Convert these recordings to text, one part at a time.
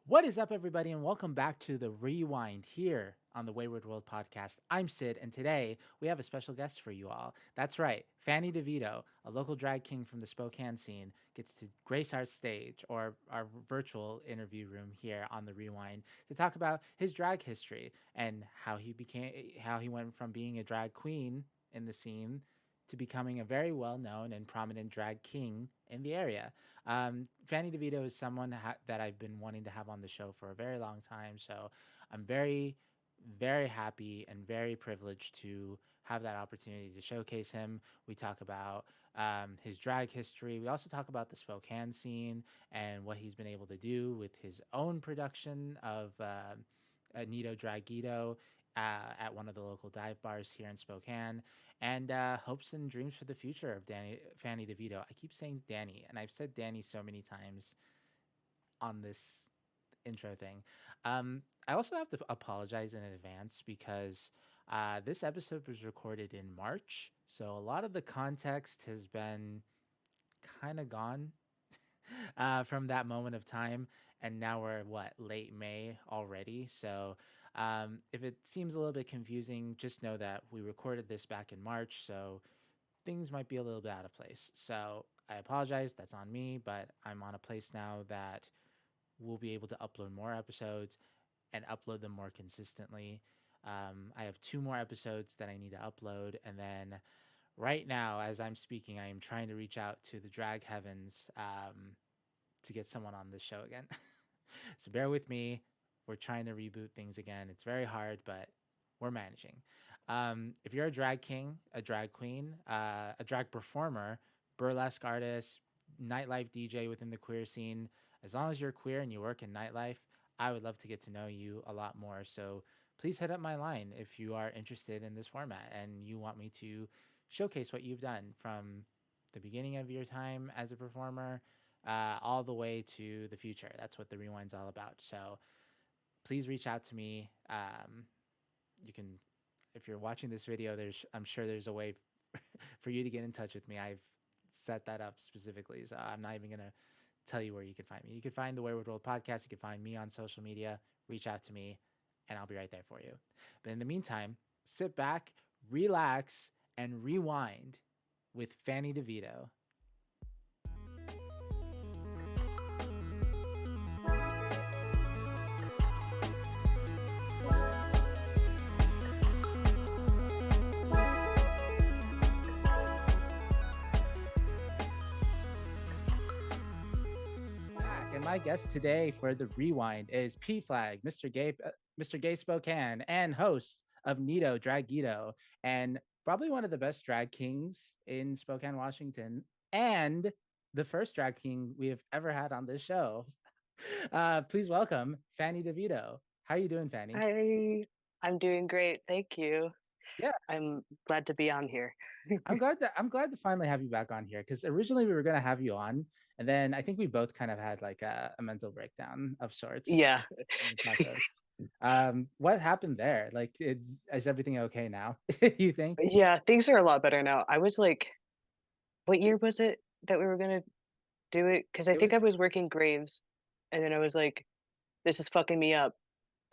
What is up, everybody, and welcome back to the Rewind here on the Wayward World podcast. I'm Sid, and today we have a special guest for you all. That's right, Fanny Devito, a local drag king from the Spokane scene, gets to grace our stage or our virtual interview room here on the Rewind to talk about his drag history and how he went from being a drag queen in the scene to becoming a very well known and prominent drag king in the area. Fanny DeVito is someone that I've been wanting to have on the show for a very long time. So I'm very, very happy and very privileged to have that opportunity to showcase him. We talk about his drag history. We also talk about the Spokane scene and what he's been able to do with his own production of Nito Dragito at one of the local dive bars here in Spokane, and hopes and dreams for the future of Fanny DeVito. I keep saying Danny, and I've said Danny so many times on this intro thing. I also have to apologize in advance because this episode was recorded in March, so a lot of the context has been kind of gone from that moment of time. And now we're what, late May already. So if it seems a little bit confusing, just know that we recorded this back in March. So things might be a little bit out of place. So I apologize. That's on me. But I'm on a place now that we'll be able to upload more episodes and upload them more consistently. I have 2 more episodes that I need to upload. And then right now, as I'm speaking, I am trying to reach out to the drag heavens to get someone on this show again. So bear with me. We're trying to reboot things again. It's very hard, but we're managing. If you're a drag king, a drag queen, a drag performer, burlesque artist, nightlife DJ within the queer scene, as long as you're queer and you work in nightlife, I would love to get to know you a lot more. So please hit up my line if you are interested in this format and you want me to showcase what you've done from the beginning of your time as a performer all the way to the future. That's what the Rewind's all about. So please reach out to me. You can, if you're watching this video, I'm sure there's a way for you to get in touch with me. I've set that up specifically, so I'm not even gonna tell you where you can find me. You can find the Wayward World podcast. You can find me on social media. Reach out to me, and I'll be right there for you. But in the meantime, sit back, relax, and rewind with Fanny DeVito. And my guest today for the rewind is PFLAG Mr. Gay Spokane, and host of Nito Dragito, and probably one of the best drag kings in Spokane, Washington, and the first drag king we have ever had on this show. Please welcome Fanny DeVito. How are you doing, Fanny? I'm doing great. Thank you. Yeah, I'm glad to be on here. I'm glad to finally have you back on here because originally we were gonna have you on, and then I think we both kind of had like a mental breakdown of sorts Yeah. in the process. What happened there? Like, is everything okay now? You think? Yeah, things are a lot better now. I was like, what year was it that we were gonna do it? Because I It think I was. was working Graves, and then I was like, this is fucking me up.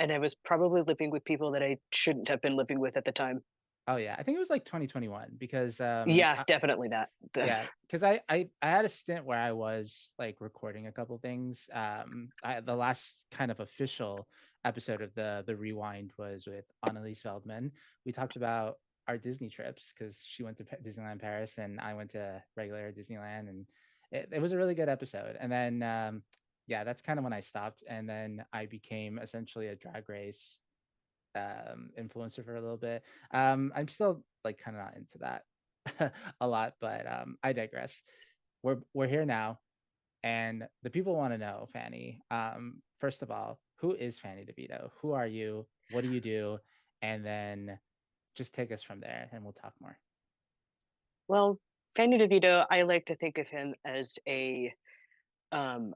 And I was probably living with people that I shouldn't have been living with at the time. Oh yeah, I think it was like 2021 because Yeah, definitely that. yeah, because I had a stint where I was like recording a couple things. The last kind of official episode of the rewind was with Annalise Feldman. We talked about our Disney trips because she went to Disneyland Paris and I went to regular Disneyland, and it was a really good episode. And then yeah, that's kind of when I stopped, and then I became essentially a drag race influencer for a little bit. I'm still like kind of not into that a lot, but I digress. We're here now, and the people want to know, Fanny. First of all, who is Fanny DeVito? Who are you? What do you do? And then just take us from there, and we'll talk more. Well, Fanny DeVito, I like to think of him as um,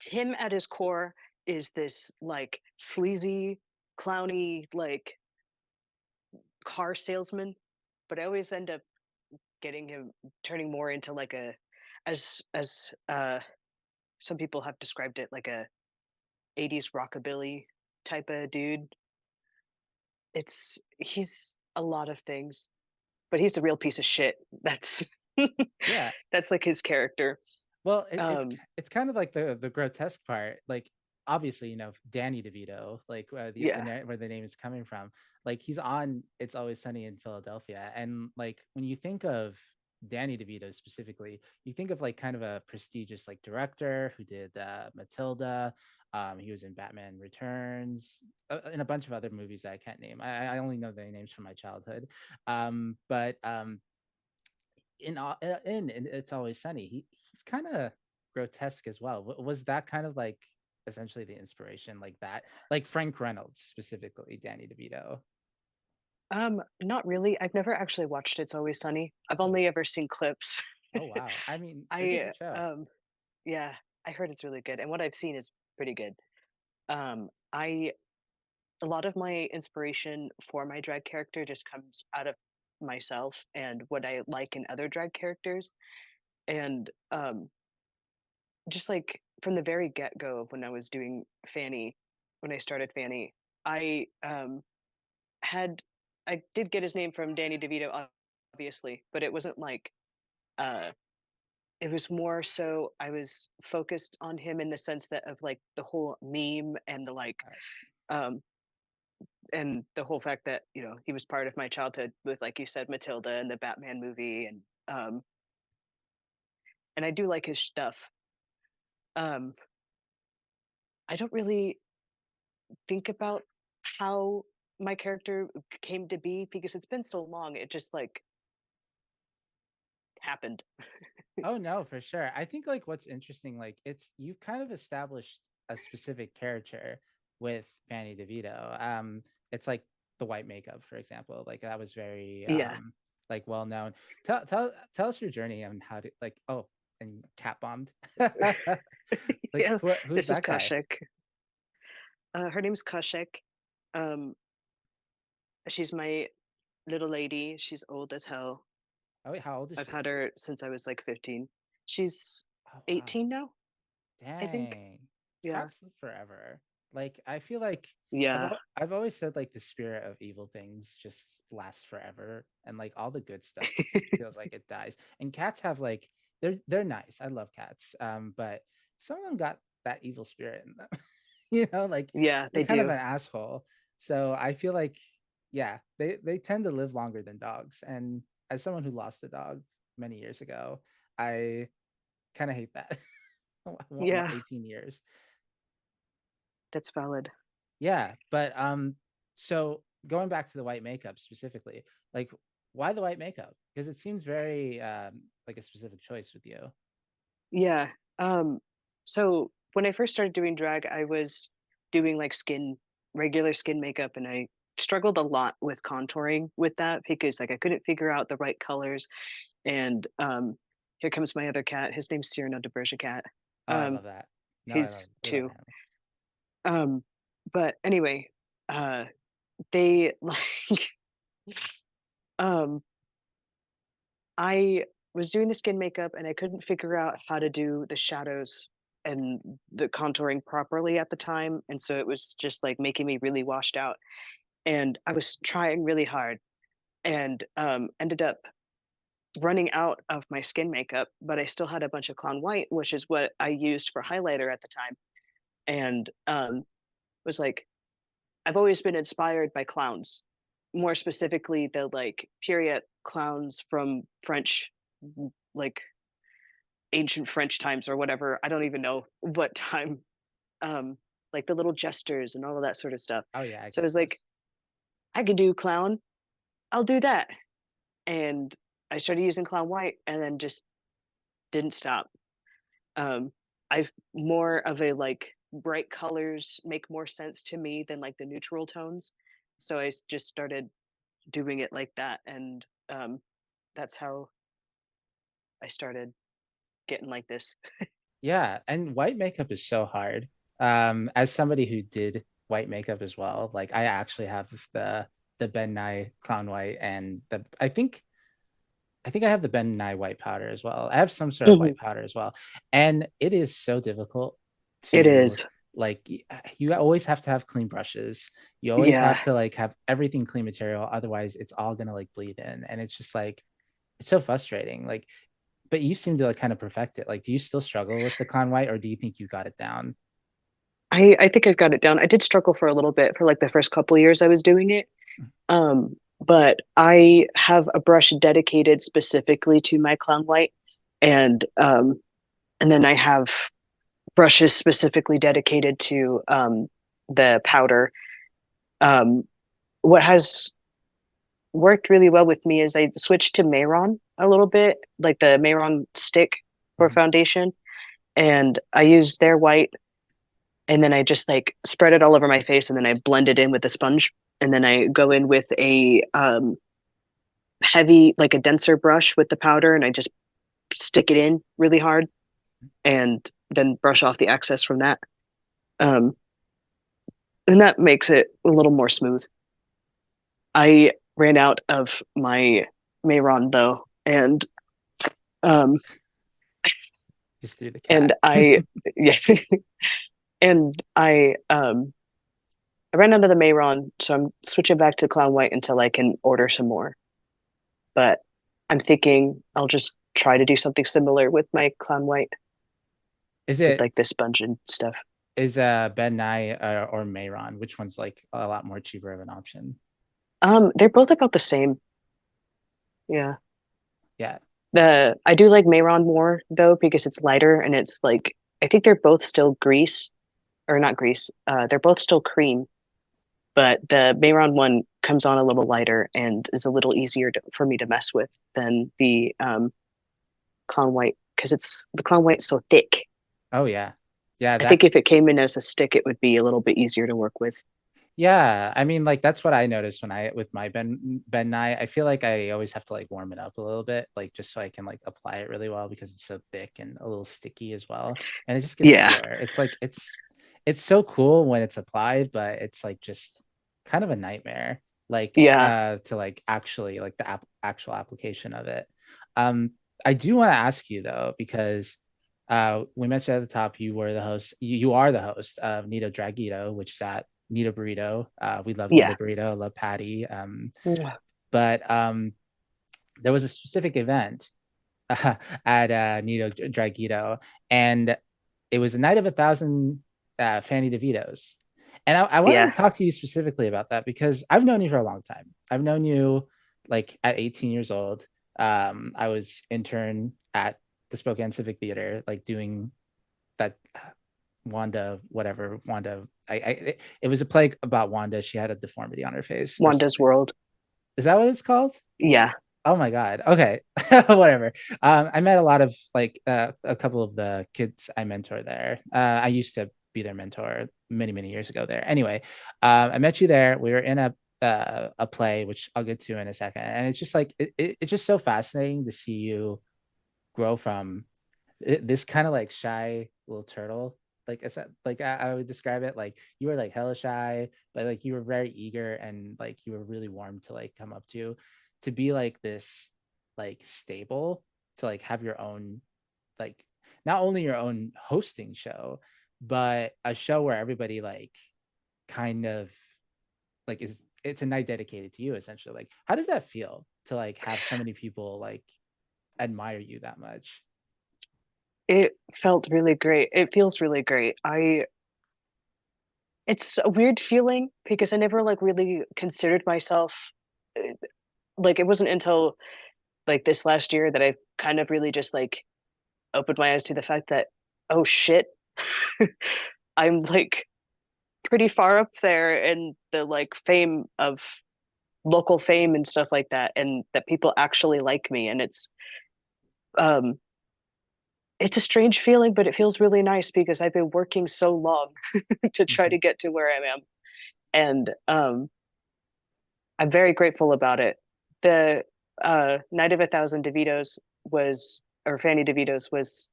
him at his core is this like sleazy, clowny, like car salesman, but I always end up getting him turning more into like a as some people have described it like '80s rockabilly type of dude. He's a lot of things, but he's a real piece of shit. That's Yeah. that's like his character. Well, Um, it's kind of like the grotesque part. Like obviously, Danny DeVito, like yeah. where the name is coming from. Like he's on It's Always Sunny in Philadelphia, and like when you think of Danny DeVito specifically, you think of like kind of a prestigious like director who did Matilda. He was in Batman Returns, and a bunch of other movies that I can't name. I only know the names from my childhood. But in It's Always Sunny, he's kind of grotesque as well. Was that kind of like essentially the inspiration, like that, like Frank Reynolds specifically, Danny DeVito? Not really. I've never actually watched It's Always Sunny. I've Oh, only ever seen clips. oh wow. I mean, it's a I good show. yeah, I heard it's really good, and what I've seen is pretty good. I A lot of my inspiration for my drag character just comes out of myself and what I like in other drag characters, and just like from the very get go of when I was doing Fanny, when I started Fanny, I had I did get his name from Danny DeVito, obviously, but it wasn't like uh it was more so I was focused on him in the sense that of like the whole meme and the like Uh, um and the whole fact that, he was part of my childhood with, like you said, Matilda and the Batman movie, and I do like his stuff. Um I don't really think about how my character came to be because it's been so long. It just like happened. oh no, for sure. I think like what's interesting, like it's you kind of established a specific character with Fanny DeVito. It's like the white makeup, for example. Like that was very Yeah. like well known. Tell us your journey on how to like and cat bombed. Like Yeah. who's This is that guy? Kaushik. Her name's Kaushik. Um, she's my little lady. She's old as hell. Oh wait, how old is I've she? had her since I was like 15. She's Oh wow. 18 now, I think. Dang. Yeah. Cats live forever. Like I feel like Yeah. I've always said like the spirit of evil things just lasts forever and like all the good stuff just feels like it dies. And cats have like they're nice. I love cats. But some of them got that evil spirit in them. Like Yeah, they're they kind of do. an asshole. So I feel like yeah, they tend to live longer than dogs. And as someone who lost a dog many years ago, I kind of hate that. Yeah, 18 years. that's valid. Yeah, but so going back to the white makeup specifically, like why the white makeup? Because it seems very like a specific choice with you. Yeah. So when I first started doing drag, I was doing like regular skin makeup, and I struggled a lot with contouring with that because like I couldn't figure out the right colors. And here comes my other cat. His name's Cyrano de Bergerac. Oh, I Um, love that. No, he's we love two. animals. Um, but anyway, uh, they like um I was doing the skin makeup and I couldn't figure out how to do the shadows and the contouring properly at the time. And so it was just like making me really washed out. And I was trying really hard and ended up running out of my skin makeup, but I still had a bunch of clown white, which is what I used for highlighter at the time. And was like, I've always been inspired by clowns, more specifically the like period clowns from French, like ancient French times or whatever. I don't even know what time. Um, like the little gestures and all of that sort of stuff. Oh yeah, I So I get was those. like, I could do clown. I'll do that. And I started using clown white, and then just didn't stop. Um, I've more of a like bright colors make more sense to me than like the neutral tones. So just started doing it like that, and that's how I started getting like this. Yeah, and white makeup is so hard. As somebody who did white makeup as well, like I actually have the Ben Nye clown white and the I think I have the Ben Nye white powder as well. I have some sort of Mhm. white powder as well. And it is so difficult It to is. like you always have to have clean brushes. You always Yeah. have to like have everything clean material, otherwise it's all gonna like bleed in, and it's just like it's so frustrating. Like, but you seem to like kind of perfect it. Like, do you still struggle with the con white, or do you think you got it down? I think I've got it down. I did struggle for a little bit for like the first couple years I was doing it. But I have a brush dedicated specifically to my clown white, and and then I have brushes specifically dedicated to the powder. Um, what has worked really well with me is I switched to Mayron a little bit, like the Mayron stick for Mhm. foundation, and I use their white, and then I just like spread it all over my face, and then I blend it in with a sponge, and then I go in with a heavy, like a denser brush with the powder, and I just stick it in really hard, and then brush off the excess from that. Um, and that makes it a little more smooth. I ran out of my Mayron though, um, Just through the and cat. I yeah, and I ran out of the Mayron, so I'm switching back to Clown White until I can order some more. But I'm thinking I'll just try to do something similar with my Clown White Is with it like the sponge and stuff. is Ben Nye or Mayron? Which one's like a lot more cheaper of an option? They're both about the same. Yeah. Yeah. The I do like Mayron more though because it's lighter and it's like I think they're both still grease or not grease. They're both still cream, but the Mayron one comes on a little lighter and is a little easier for me to mess with than the Clown White because it's the Clown White's so thick. Oh yeah. Yeah, I think that's if it came in as a stick, it would be a little bit easier to work with. yeah. I mean, like that's what I noticed when I with my Ben Nye. I feel like I always have to like warm it up a little bit, like just so I can like apply it really well because it's so thick and a little sticky as well. And it just gets Yeah, everywhere. It's like it's so cool when it's applied, but it's like just kind of a nightmare, like yeah, to like actually like the actual application of it. Um, I do want to ask you though, because we mentioned at the top you were the host, you are the host of Nito Dragito, which is at Nito Burrito. We love Nito yeah. Burrito, love Patty. Mwah. But there was a specific event at Nito Dragito, and it was a night of 1,000 Fanny Devitos. And I wanted Yeah, to talk to you specifically about that because I've known you for a long time. I've known you like at 18 years old. I was intern at the Spokane Civic Theater, like doing that Wanda, whatever Wanda. It was a play about Wanda. She had a deformity on her face or Wanda's something. World. Is that what it's called? Yeah, Oh my God. Okay. Whatever. I met a lot of like a couple of the kids I mentor there. I used to be their mentor many, many years ago there. Anyway, I met you there. We were in a play, which I'll get to in a second. And it's just like it's just so fascinating to see you grow from this kind of like shy little turtle. Like I said, like I would describe it like you were like hella shy, but like you were very eager and like you were really warm to like come up to be like this like stable, to like have your own, like not only your own hosting show, but a show where everybody like kind of like is it's a night dedicated to you essentially. Like how does that feel to like have so many people like admire you that much? it felt really great. It feels really great. It's a weird feeling because I never like really considered myself uh, like it wasn't until like this last year that I kind of really just like opened my eyes to the fact that oh shit, I'm like pretty far up there in the like fame of local fame and stuff like that, and that people actually like me, and um it's a strange feeling, but it feels really nice because I've been working so long to try Mhm. to get to where I am, and I'm very grateful about it. The Night of 1,000 DeVitos was, or Fanny DeVitos was,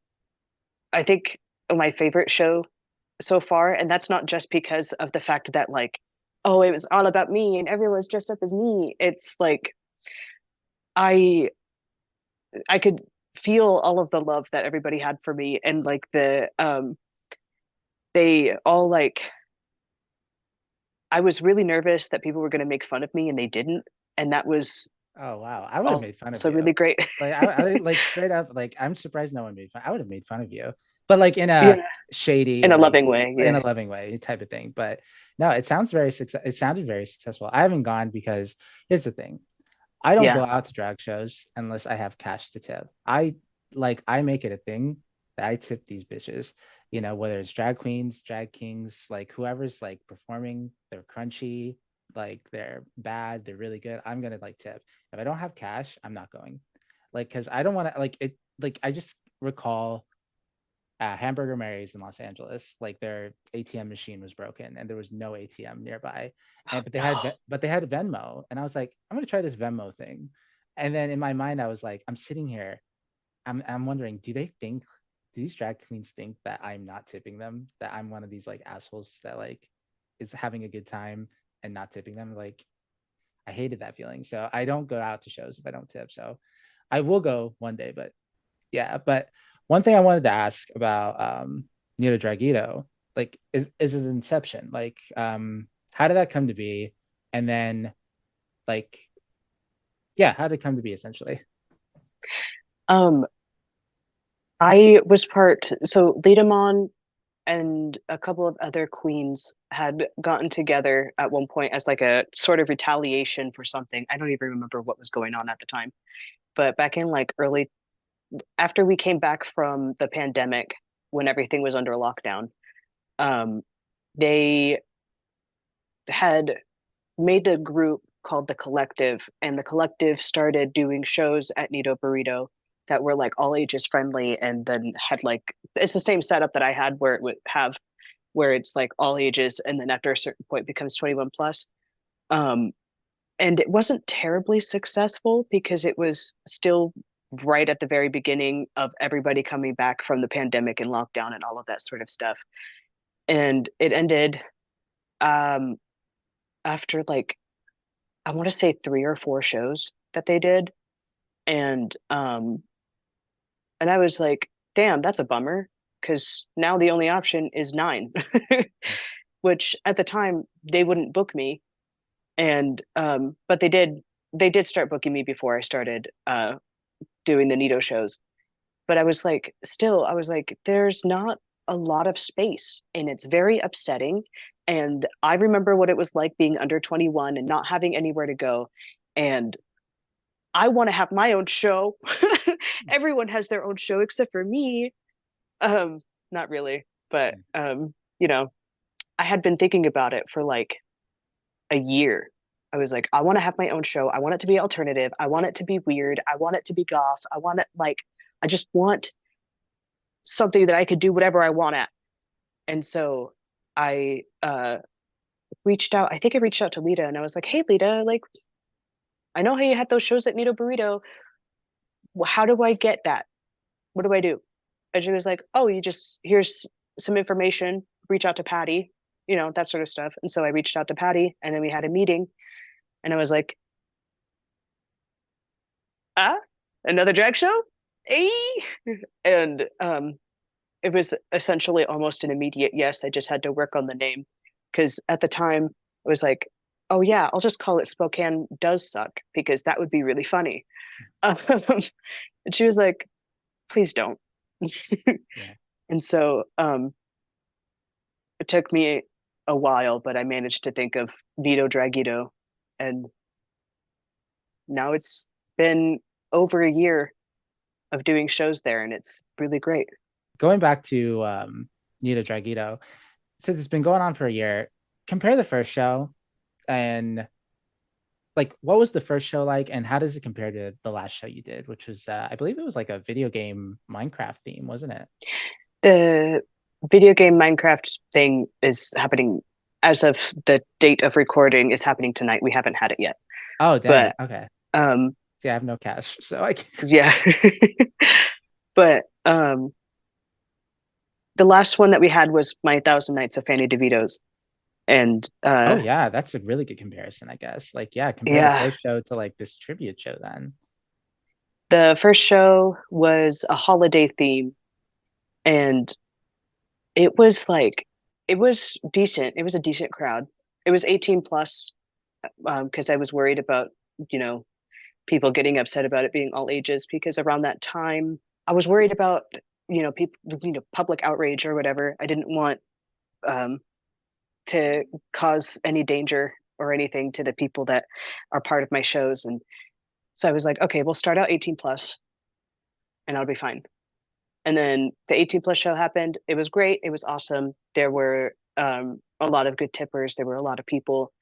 I think, my favorite show so far, and that's not just because of the fact that like, oh, it was all about me and everyone's dressed up as me. It's like I I could feel all of the love that everybody had for me, and like they all like I was really nervous that people were going to make fun of me and they didn't, and that was Oh wow, I would have made fun of also you. really great. Like I like straight up like I'm surprised no one made fun. I would have made fun of you, but like in a Yeah, shady in a like loving way. in Yeah. a loving way type of thing. But no, it sounds very success. It sounded very successful. I haven't gone because here's the thing. I don't Yeah. go out to drag shows unless I have cash to tip. I make it a thing that I tip these bitches. You know, whether it's drag queens, drag kings, like whoever's like performing, they're crunchy, like they're bad, they're really good. I'm gonna like tip. If I don't have cash, I'm not going. Like, cause I don't want to like it. Like, I just recall Hamburger Mary's in Los Angeles, like their ATM machine was broken and there was no ATM nearby. And but they No. had Venmo, and I was like, I'm gonna try this Venmo thing. And then in my mind, I was like, I'm sitting here, I'm wondering, do these drag queens think that I'm not tipping them, that I'm one of these like assholes that like is having a good time and not tipping them? Like, I hated that feeling, so I don't go out to shows if I don't tip. So I will go one day, but yeah, but one thing I wanted to ask about Nito Dragito, like is his inception. Like how did that come to be? And then like yeah, how did it come to be essentially? Um, I was so Liedemon and a couple of other queens had gotten together at one point as like a sort of retaliation for something. I don't even remember what was going on at the time. But back in like early after we came back from the pandemic when everything was under lockdown, um, they had made a group called the Collective, and the Collective started doing shows at Nido Burrito that were like all ages friendly, and then had like it's the same setup that I had where it would have where it's like all ages, and then after a certain point becomes 21 plus. Um, and it wasn't terribly successful because it was still right at the very beginning of everybody coming back from the pandemic and lockdown and all of that sort of stuff. And it ended um, after like I want to say 3 or 4 shows that they did, and and I was like, damn, that's a bummer because now the only option is 9, which at the time they wouldn't book me, and but they did start booking me before I started doing the Nito shows. But I was like, still, I was like, there's not a lot of space, and it's very upsetting. And I remember what it was like being under 21 and not having anywhere to go. And I want to have my own show. Everyone has their own show except for me. Not really, but you know, I had been thinking about it for like a year. I was like, I want to have my own show. I want it to be alternative. I want it to be weird. I want it to be goth. I want it like I just want something that I could do whatever I want at. And so I reached out. I think I reached out to Lita and I was like, hey Lita, like I know how you had those shows at Nito Burrito. Well, how do I get that? What do I do? And she was like, oh, you just here's some information, reach out to Patty, that sort of stuff. And so I reached out to Patty and then we had a meeting and I was like, ah, another drag show? Hey. And it was essentially almost an immediate yes. I just had to work on the name because at the time I was like, oh yeah, I'll just call it Spokane Does Suck because that would be really funny. Um, and she was like, please don't. Yeah. And so it took me a while, but I managed to think of Vito Dragito. And now it's been over a year of doing shows there, and it's really great. Going back to Nito Dragito, since it's been going on for a year, compare the first show and like what was the first show like and how does it compare to the last show you did, which was I believe it was like a video game Minecraft theme, wasn't it? The video game Minecraft thing is happening as of the date of recording is happening tonight. We haven't had it yet. Oh dang, But okay. um See, I have no cash, so I can... yeah. But the last one that we had was my Thousand Nights of Fanny Devito's. And Oh yeah, that's a really good comparison, I guess. Like yeah, compare the yeah, first show to like this tribute show then. the first show was a holiday theme and it was like It was decent. It was a decent crowd. It was 18 plus, because I was worried about, you know, people getting upset about it being all ages, because around that time I was worried about, people, public outrage or whatever. I didn't want um, to cause any danger or anything to the people that are part of my shows. And so I was like, okay, we'll start out 18 plus and I'll be fine. And then the 18 plus show happened. It was great. It was awesome. There were a lot of good tippers. There were a lot of people.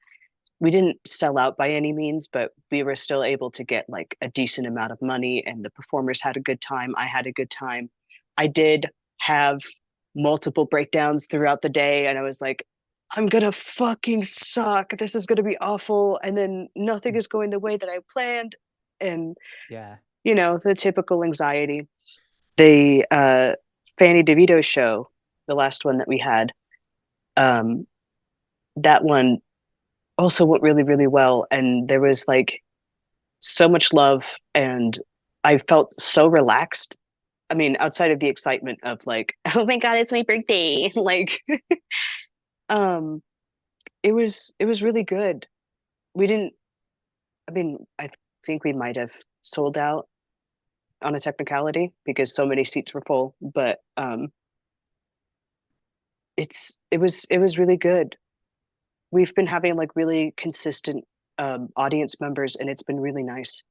We didn't sell out by any means, but we were still able to get like a decent amount of money, and the performers had a good time. I had a good time. I did have multiple breakdowns throughout the day, and I was like, I'm gonna fucking suck. This is gonna be awful. And then nothing is going the way that I planned. And, Yeah. the typical anxiety. The Fanny Devito show, the last one that we had, um, that one also went really, really well. And there was like so much love, and I felt so relaxed. I mean, outside of the excitement of like, oh my God, it's my birthday. Like, um, it was really good. We didn't, I mean, I think we might have sold out on a technicality because so many seats were full, but it was really good. We've been having like really consistent audience members, and it's been really nice.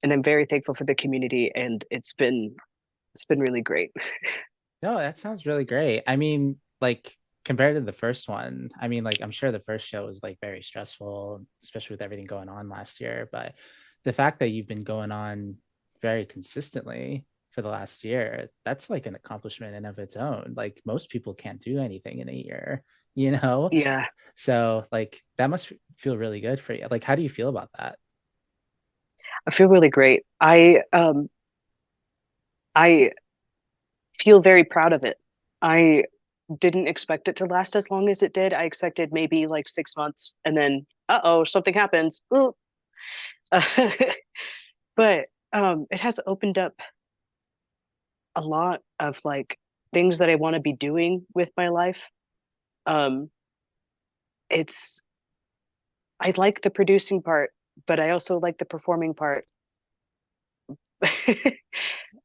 And I'm very thankful for the community, and it's been really great. No, that sounds really great. I mean, like compared to the first one, I mean, like I'm sure the first show was like very stressful, especially with everything going on last year. But the fact that you've been going on very consistently for the last year, that's like an accomplishment in of its own. Like most people can't do anything in a year, you know? Yeah, So like that must feel really good for you. Like, how do you feel about that? I feel really great. I feel very proud of it. I didn't expect it to last as long as it did. I expected maybe like 6 months, and then uh-oh, something happens. Ooh. But it has opened up a lot of like things that I want to be doing with my life. Um, it's I like the producing part, but I also like the performing part.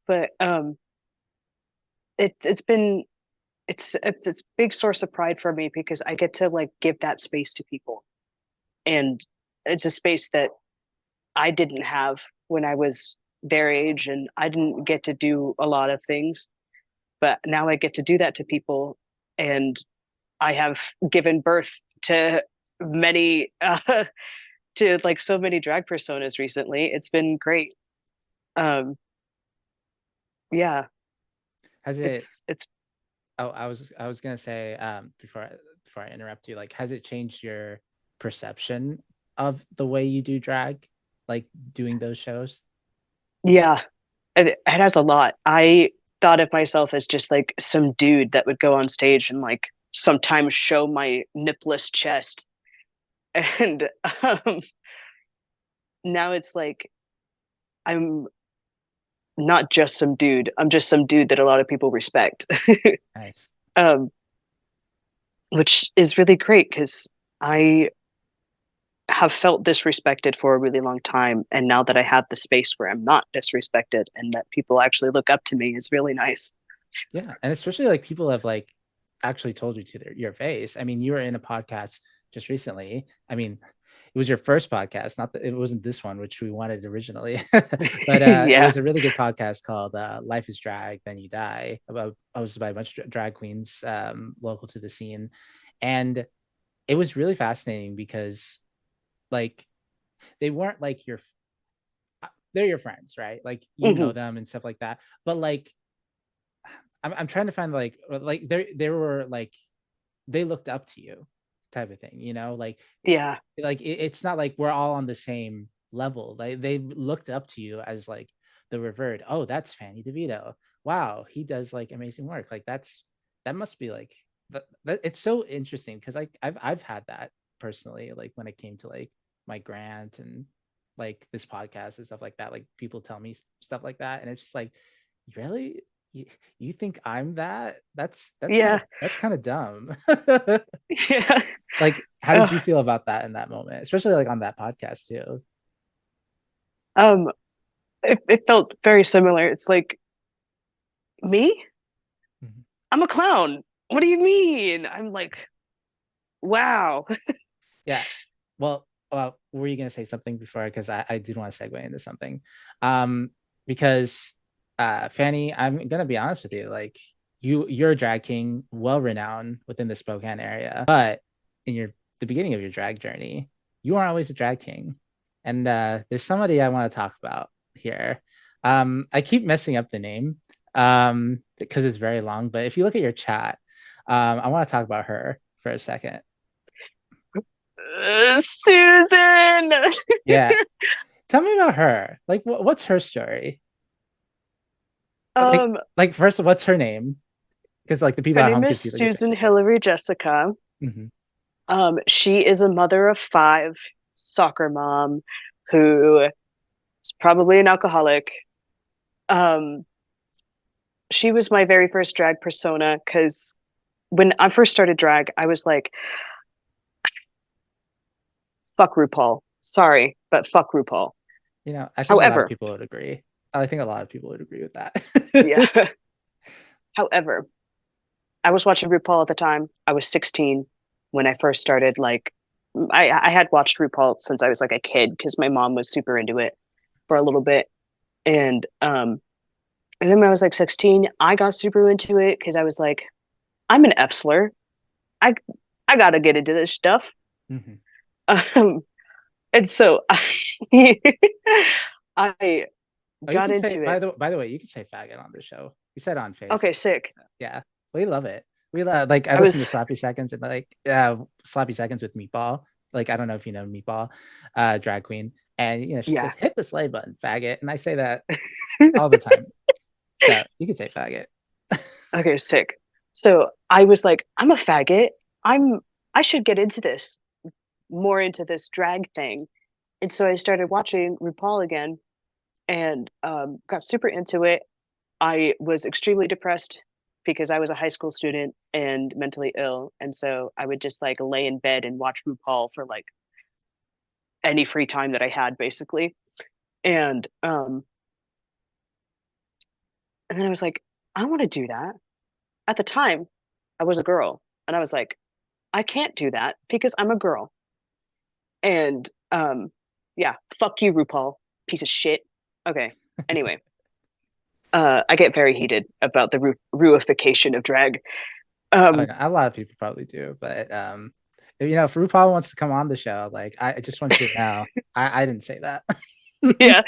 But it's been it's a big source of pride for me because I get to like give that space to people, and it's a space that I didn't have when I was their age, and I didn't get to do a lot of things, but now I get to do that to people. And I have given birth to many to like so many drag personas recently. It's been great. Um yeah, Has it it's Oh, I was gonna say before I interrupt you, like, has it changed your perception of the way you do drag, like doing those shows? yeah, it has a lot. I thought of myself as just like some dude that would go on stage and like sometimes show my nipless chest. And now it's like I'm not just some dude. I'm just some dude that a lot of people respect. Nice. um, which is really great because I have felt disrespected for a really long time. And now that I have the space where I'm not disrespected and that people actually look up to me is really nice. Yeah, and especially like people have like actually told you to your face. I mean, you were in a podcast just recently. I mean, it was your first podcast, not that it wasn't this one, which we wanted originally, but it Yeah. was a really good podcast called "Life Is Drag, Then You Die," about hosted by a bunch of drag queens local to the scene, and it was really fascinating because like they weren't like they're your friends, right? Like you Hmm. know them and stuff like that, but like I'm trying to find like they were like they looked up to you type of thing, you know? Yeah. It's not like we're all on the same level. Like they looked up to you as like the revert. Oh, that's Fanny DeVito. Wow, he does like amazing work. Like that must be like it's so interesting because like I've had that personally, like when it came to like my grant and like this podcast and stuff like that. Like people tell me stuff like that, and it's just like, really? You think I'm that? That's kind of Yeah. that's kind of dumb. Yeah. Like, how did you Ugh. feel about that in that moment, especially like on that podcast too? Um, it felt very similar. It's like, me? Mhm. I'm a clown. What do you mean? I'm like, wow. Yeah. Well, were you gonna say something before? Because I did want to segue into something. Um, because Fanny, I'm gonna be honest with you, like you're a drag king, well renowned within the Spokane area, but in the beginning of your drag journey, you aren't always a drag king. And there's somebody I want to talk about here. I keep messing up the name because it's very long, but if you look at your chat, I want to talk about her for a second. Susan. Yeah. Tell me about her. Like, what's her story? Like, Um, like first, what's her name? Because like the people Her at name home is can see like a Susan picture. Hillary Jessica. Hmm. She is a mother of five, soccer mom, who is probably an alcoholic. Um, she was my very first drag persona because when I first started drag, I was like, fuck RuPaul. Sorry, but fuck RuPaul. I think a lot of However, people would agree. I think a lot of people would agree with that. yeah. However, I was watching RuPaul at the time. I was 16 when I first started. Like, I had watched RuPaul since I was like a kid because my mom was super into it for a little bit. And and then when I was like 16, I got super into it because I was like, I'm an Epsler. I I gotta get into this stuff. Hmm. Um, and so I Oh, you got can say into it. by the way, you can say faggot on the show. You said it on Okay, Facebook. sick. Yeah, we love it. We love like I I listen was to Sloppy Seconds and like Sloppy Seconds with Meatball. Like I don't know if you know Meatball, drag queen, and she yeah. says hit the slay button, faggot, and I say that all the time. So you could say faggot. Okay, sick. So I was like, I'm a faggot. I'm I should get into this, more into this drag thing. And so I started watching RuPaul again and got super into it. I was extremely depressed because I was a high school student and mentally ill. And so I would just like lay in bed and watch RuPaul for like any free time that I had, basically. And and then I was like, I want to do that. At the time, I was a girl, and I was like, I can't do that because I'm a girl. And yeah, fuck you, RuPaul, piece of shit. Okay. Anyway, I get very heated about the ruification of drag. Oh, Um, no, a lot of people probably do, but if RuPaul wants to come on the show, like I just want you to know, I didn't say that. yeah,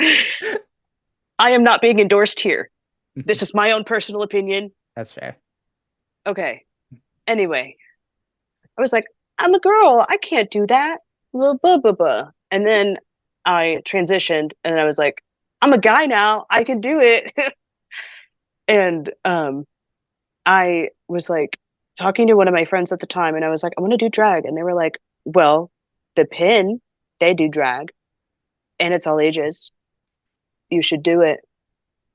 I am not being endorsed here. This is my own personal opinion. That's fair. Okay. Anyway, I was like, I'm a girl. I can't do that. Blah, blah, blah, blah. And then I transitioned and I was like, I'm a guy now. I can do it. And I was like talking to one of my friends at the time and I was like, I want to do drag. And they were like, well, the pin, they do drag and it's all ages. You should do it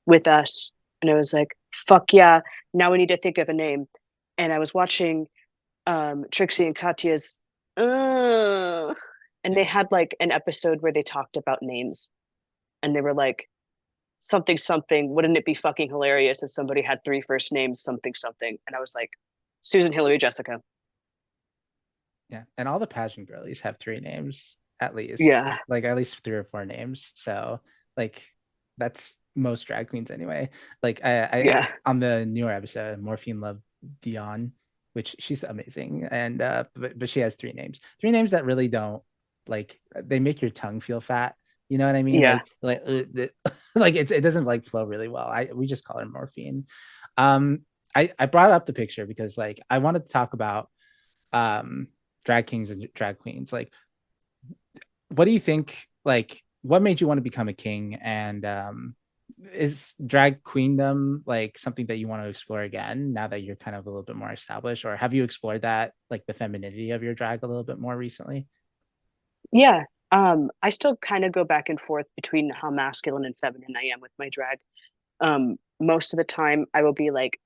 with us. And I was like, fuck yeah. Now we need to think of a name. And I was watching Trixie and Katya's, uh, and they Yeah. had like an episode where they talked about names and they were like, something something, wouldn't it be fucking hilarious if somebody had three first names, something something? And I was like, Susan Hillary Jessica. Yeah. And all the pageant girlies have three names at least, Yeah. like at least three or four names. So like that's most drag queens anyway. Like I Yeah. on the newer episode, Morphine Love Dion, which she's amazing. And but she has three names. Three names that really don't like they make your tongue feel fat. You know what I mean? Yeah. Like it doesn't like flow really well. We just call her Morphine. Um I brought up the picture because like I wanted to talk about um drag kings and drag queens. Like, what do you think? Like, what made you want to become a king? And is drag queendom like something that you want to explore again now that you're kind of a little bit more established, or have you explored that, like the femininity of your drag, a little bit more recently? Yeah. I still kind of go back and forth between how masculine and feminine I am with my drag. most of the time I will be like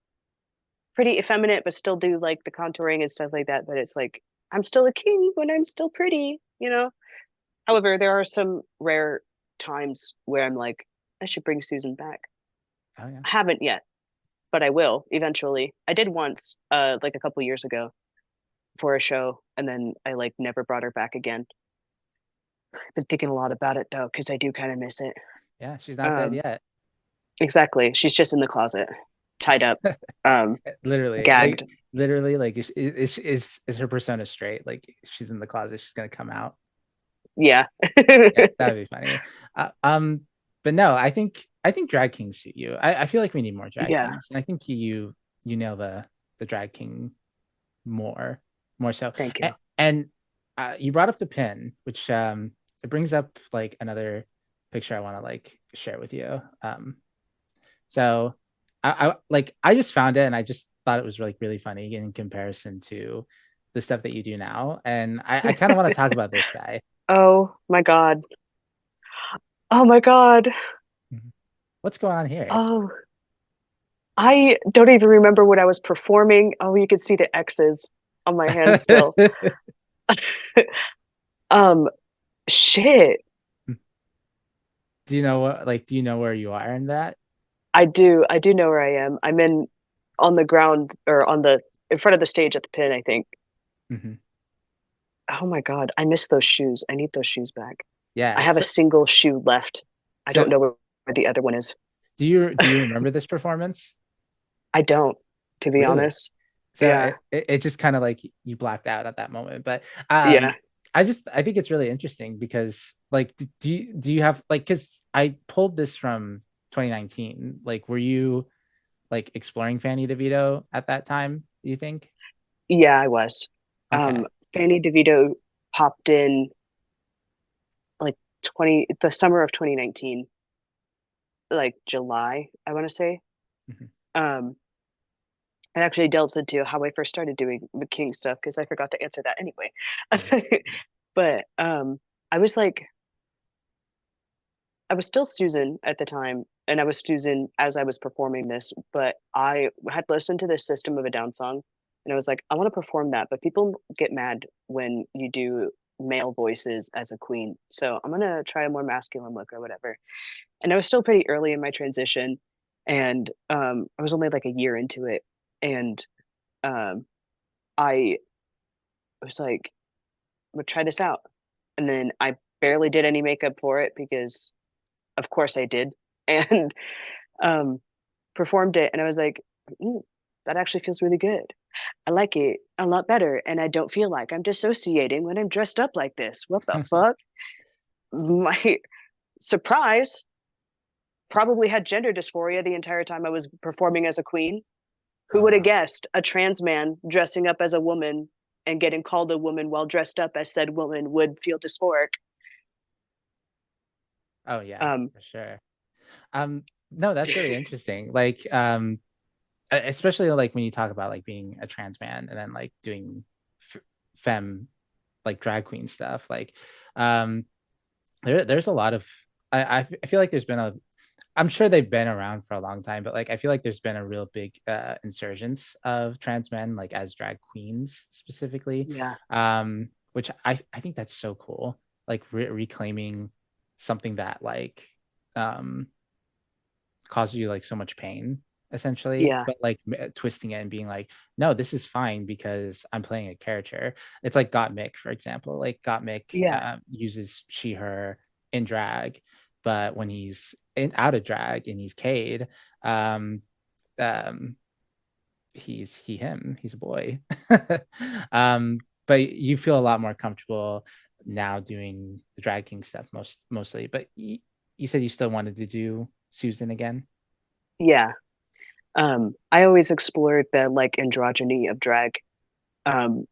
pretty effeminate, but still do like the contouring and stuff like that. But it's like I'm still a king when I'm still pretty, you know? However, there are some rare times where I'm like, I should bring Susan back. Oh yeah. I haven't yet, but I will eventually. I did once, like a couple years ago for a show, and then I like never brought her back again. I've been thinking a lot about it though, because I do kind of miss it. Yeah, she's not dead Um, yet. exactly. She's just in the closet, tied up, um, Literally, gagged. like is her persona straight? Like she's in the closet, she's gonna come out. Yeah. Yeah, that'd be funny. Uh, um, but no, I think drag kings suit you. I feel like we need more drag Yeah. kings, and I think you nail the drag king more so. Thank And, you. and you brought up the pin, which it brings up like another picture I want to like share with you. So I like I just found it and I just thought it was like really funny in comparison to the stuff that you do now. And I kind of want to talk about this guy. Oh my God. Oh my God. Mhm. What's going on here? Oh, I don't even remember what I was performing. Oh, you can see the X's on my hand still. Um, shit. Do you know what like do you know where you are in that? I do. I do know where I am. I'm in on the ground or on the in front of the stage at the pin, I think. Hmm. Oh my God. I miss those shoes. I need those shoes back. I Yeah. have a single shoe left. I So don't know where the other one is. do you remember this performance? I don't, to be Really? honest. So Yeah. it just kind of like you blacked out at that moment. But Yeah. I think it's really interesting because like do you have like because I pulled this from 2019. Like were you like exploring Fanny DeVito at that time, do you think? Yeah, I was. Okay. Fanny Devito popped in like the summer of 2019, like July, I want to say. Mhm. Um, it actually delves into how I first started doing the King stuff because I forgot to answer that anyway. Yeah. But I was like, I was still Susan at the time, and I was Susan as I was performing this, but I had listened to this System of a Down song, and I was like, I want to perform that, but people get mad when you do male voices as a queen. So I'm gonna try a more masculine look or whatever. And I was still pretty early in my transition, and I was only like a year into it, and um, I was like, I'm gonna try this out. And then I barely did any makeup for it because of course I did. And um, performed it, and I was like, "Ooh, that actually feels really good. I like it a lot better, and I don't feel like I'm dissociating when I'm dressed up like this. What the fuck?" My surprise, probably had gender dysphoria the entire time I was performing as a queen. Who Oh would have wow. guessed a trans man dressing up as a woman and getting called a woman while dressed up as said woman would feel dysphoric? Oh yeah, Um, for sure. No, that's really interesting. Like especially like when you talk about like being a trans man and then like doing femme like drag queen stuff like um there's a lot of I feel like there's been a I'm sure they've been around for a long time, but like I feel like there's been a real big insurgence of trans men like as drag queens specifically, yeah, which I think that's so cool. Like reclaiming something that like um causes you like so much pain essentially, yeah, but like twisting it and being like, no, this is fine because I'm playing a character. It's like Got Mick, for example. Like Got Mick yeah, uses she her in drag, but when he's out of drag and he's Cade, um, um, he's he him. He's a boy. But you feel a lot more comfortable now doing the drag king stuff mostly. But you said you still wanted to do Susan again. yeah. I always explored the like androgyny of drag. Um,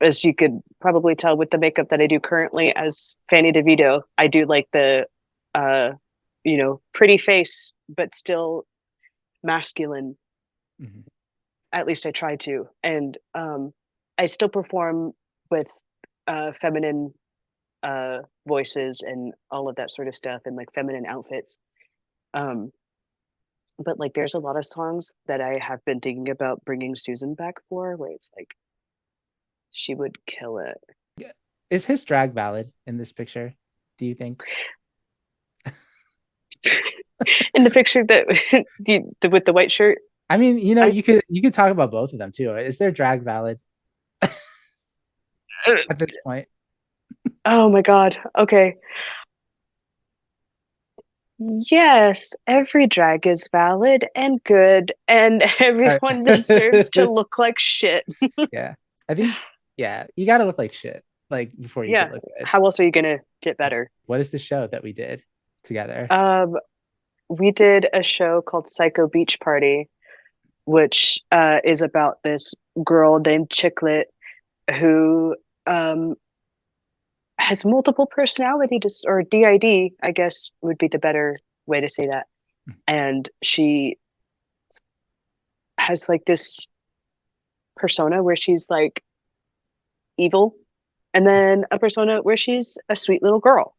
as you could probably tell with the makeup that I do currently as Fanny DeVito, I do like the uh, pretty face, but still masculine. Mhm. At least I try to. And I still perform with feminine voices and all of that sort of stuff and like feminine outfits. Um, But like, there's a lot of songs that I have been thinking about bringing Susan back for, where it's like she would kill it. Yeah. Is his drag valid in this picture, do you think? In the picture that with the white shirt, I mean, I you could talk about both of them too. Is their drag valid uh, at this point? oh my God. Okay. Yes, every drag is valid and good, and Uh, everyone deserves to look like shit. yeah. I think yeah, you gotta look like shit like before you could Yeah. look good. How else are you gonna get better? What is the show that we did together? Um, we did a show called Psycho Beach Party, which is about this girl named Chicklet who um, has multiple personality or DID, I guess would be the better way to say that. And she has like this persona where she's like evil, and then a persona where she's a sweet little girl.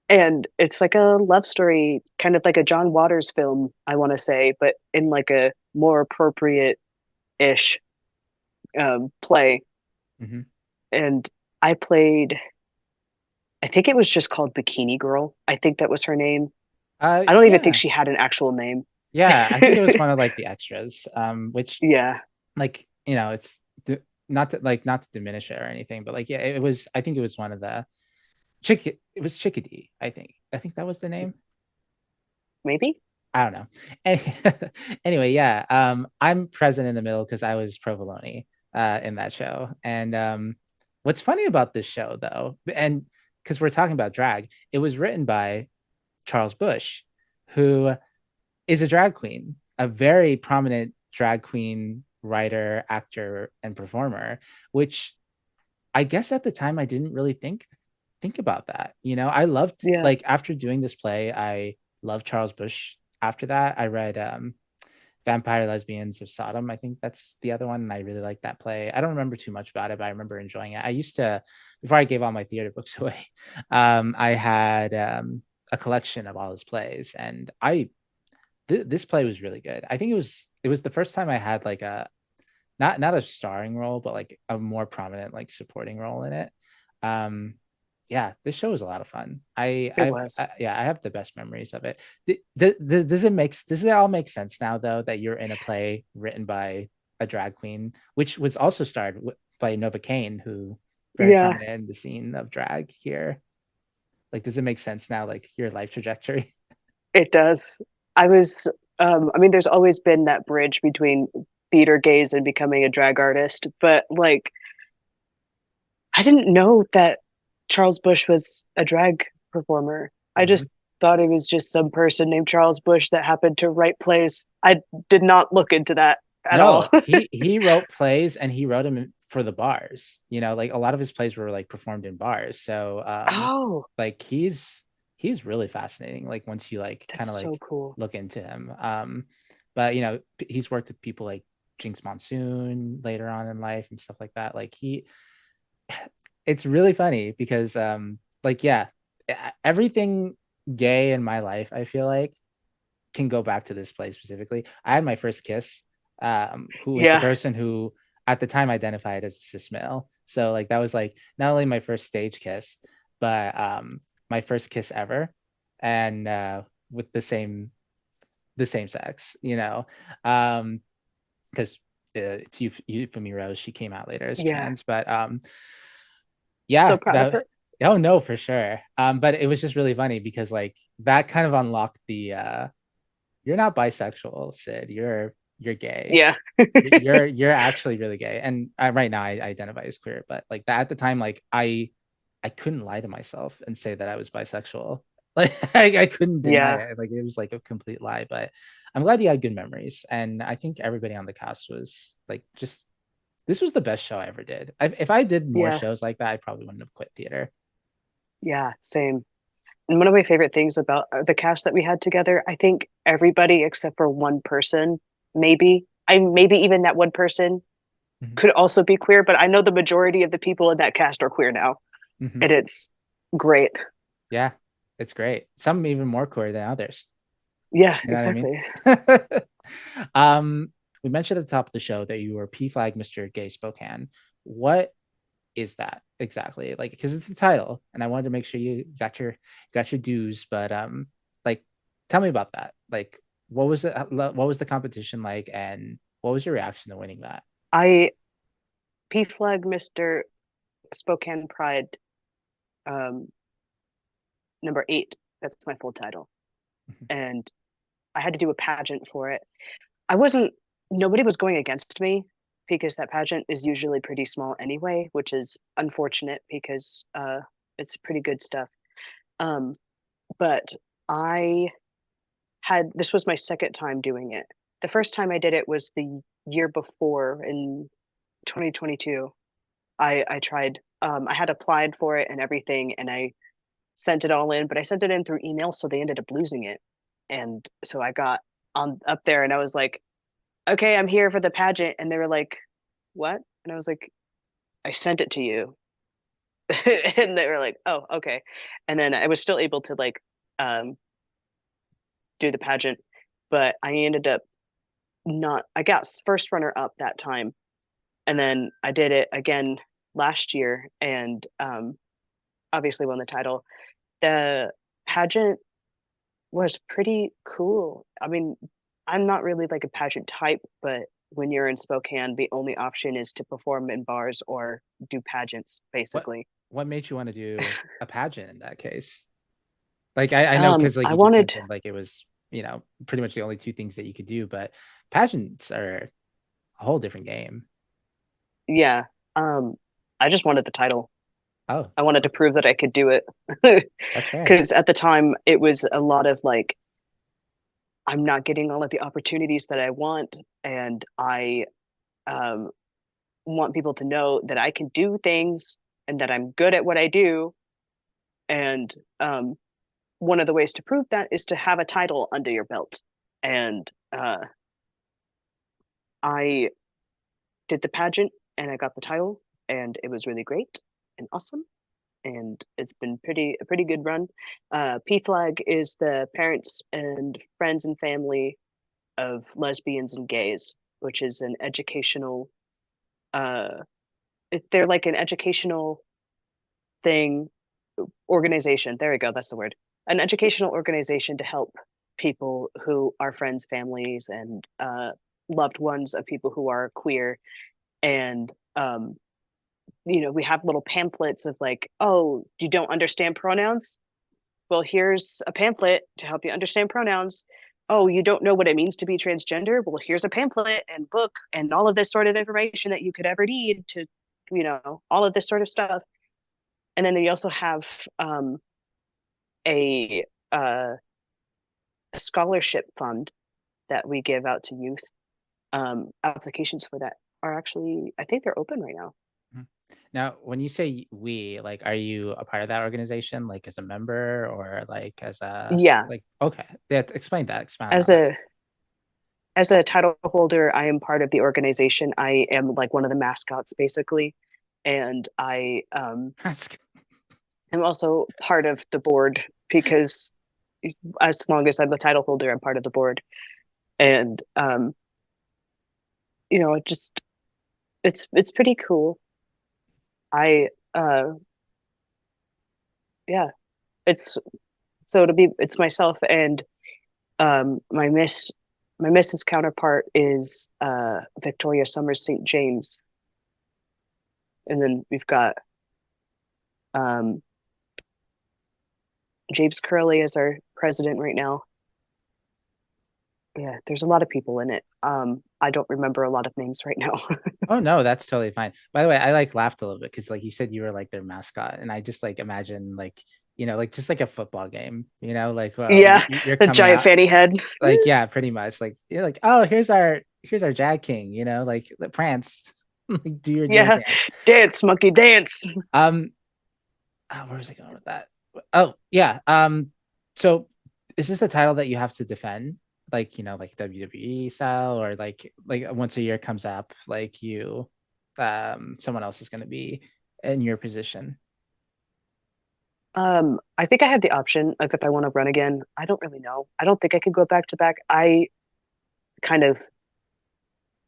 And it's like a love story, kind of like a John Waters film, I want to say, but in like a more appropriate ish play. Mm-hmm. And I played, I think it was just called Bikini Girl. I think that was her name. I don't even think Yeah. she had an actual name. Yeah, I think it was one of like the extras, which Yeah. like, it's not to diminish it or anything, but like yeah, it was I think it was one of the it was Chickadee, I think. I think that was the name. Maybe. I don't know. Anyway, yeah. I'm present in the middle because I was provolone in that show. And what's funny about this show though, and because we're talking about drag, it was written by Charles Bush, who is a drag queen, a very prominent drag queen writer, actor, and performer, which I guess at the time I didn't really think about that. I loved Yeah. like after doing this play, I loved Charles Bush. After that, I read Vampire Lesbians of Sodom. I think that's the other one, and I really liked that play. I don't remember too much about it, but I remember enjoying it. I used to, before I gave all my theater books away, I had a collection of all his plays, and this play was really good. I think it was the first time I had like a not a starring role, but like a more prominent like supporting role in it. Um, yeah, this show was a lot of fun. It was. Yeah, I have the best memories of it. Does it all make sense now though that you're in a play written by a drag queen, which was also starred by Nova Kane, who very Yeah, prominent in the scene of drag here. Like, does it make sense now, like your life trajectory? it does. I was, I mean, there's always been that bridge between theater gaze and becoming a drag artist, but like, I didn't know that Charles Bush was a drag performer. I Mhm. just thought he was just some person named Charles Bush that happened to write plays. I did not look into that at all. No, he wrote plays and he wrote them for the bars. Like a lot of his plays were like performed in bars. So Oh, like he's really fascinating. Like once you like kind that's of so like cool. look into him. But he's worked with people like Jinx Monsoon later on in life and stuff like that. Like it's really funny because like yeah, everything gay in my life, I feel like can go back to this play specifically. I had my first kiss, who with the Yeah, person who at the time identified as a cis male. So like that was like not only my first stage kiss, but my first kiss ever, and with the same sex, because it's Euphemie Rose. She came out later as yeah. trans, but So yeah, proud of that. her. Oh no, for sure. But it was just really funny because like that kind of unlocked the you're not bisexual, Sid. You're gay. Yeah, You're actually really gay. And right now I identify as queer, but like that at the time, like I couldn't lie to myself and say that I was bisexual. Like I couldn't deny yeah, it. Like it was like a complete lie. But I'm glad you had good memories. And I think everybody on the cast was like just this was the best show I ever did. If I did more yeah, shows like that, I probably wouldn't have quit theater. yeah. Same. And one of my favorite things about the cast that we had together, I think everybody except for one person, maybe even that one person Mhm. could also be queer, but I know the majority of the people in that cast are queer now, Mhm. and it's great. Yeah, it's great. Some even more queer than others. Yeah, You know what I mean? exactly. um, we mentioned at the top of the show that you were PFLAG Mr. Gay Spokane. What is that exactly? Like, because it's the title, and I wanted to make sure you got your dues. But like, tell me about that. Like, what was the competition like, and what was your reaction to winning that? I PFLAG Mr. Spokane Pride, um, number 8. That's my full title, and I had to do a pageant for it. I wasn't. Nobody was going against me because that pageant is usually pretty small anyway, which is unfortunate because it's pretty good stuff. Um, but I had this was my second time doing it. The first time I did it was the year before in 2022. I tried. I had applied for it and everything, and I sent it all in, but I sent it in through email, so they ended up losing it. And so I got on up there, and I was like, "Okay, I'm here for the pageant," and they were like, "What?" And I was like, "I sent it to you," and they were like, "Oh, okay." And then I was still able to like um, do the pageant, but I ended up not. I got first runner up that time, and then I did it again last year, and obviously won the title. The pageant was pretty cool. I mean, I'm not really like a pageant type, but when you're in Spokane, the only option is to perform in bars or do pageants, What basically. what made you want to do a pageant in that case? Like, I know because like I you just wanted, mentioned, like it was pretty much the only two things that you could do, but pageants are a whole different game. yeah, um, I just wanted the title. Oh, I wanted to okay. prove that I could do it. That's fair. Because at the time, it was a lot of like, I'm not getting all of the opportunities that I want, and I um, want people to know that I can do things and that I'm good at what I do. And one of the ways to prove that is to have a title under your belt. And I did the pageant and I got the title, and it was really great and awesome. And it's been a pretty good run. PFLAG is the parents and friends and family of lesbians and gays, which is an educational. Uh, they're like an educational thing organization. There we go. That's the word. An educational organization to help people who are friends, families, and loved ones of people who are queer. And we have little pamphlets of like, oh, you don't understand pronouns? Well, here's a pamphlet to help you understand pronouns. Oh, you don't know what it means to be transgender? Well, here's a pamphlet and book and all of this sort of information that you could ever need to, all of this sort of stuff. And then they also have a uh, a scholarship fund that we give out to youth. Applications for that are actually, I think they're open right now. Mhm. Now, when you say we, like, are you a part of that organization, like as a member or like as a Yeah, like? Okay, yeah. Explain that. Expound as on a as a title holder, I am part of the organization. I am like one of the mascots, basically, and I that. am also part of the board because as long as I'm the title holder, I'm part of the board, and it just it's pretty cool. I yeah, it's it's myself and my Mrs. counterpart is Victoria Summers St. James, and then we've got um, James Curley as our president right now. Yeah, there's a lot of people in it. I don't remember a lot of names right now. Oh no, that's totally fine. By the way, I like laughed a little bit because like you said you were like their mascot, and I just like imagine like like just like a football game, like Yeah, you're the coming giant out fanny head. like yeah, pretty much like you're like oh here's our Jag King, like prance, like do your Yeah, dance. dance monkey dance. Um, where was I going with that? Oh yeah, so is this a title that you have to defend, like like WWE style, or like once a year comes up, like someone else is going to be in your position? I think I had the option of if I want to run again. I don't really know. I don't think I could go back to back. I kind of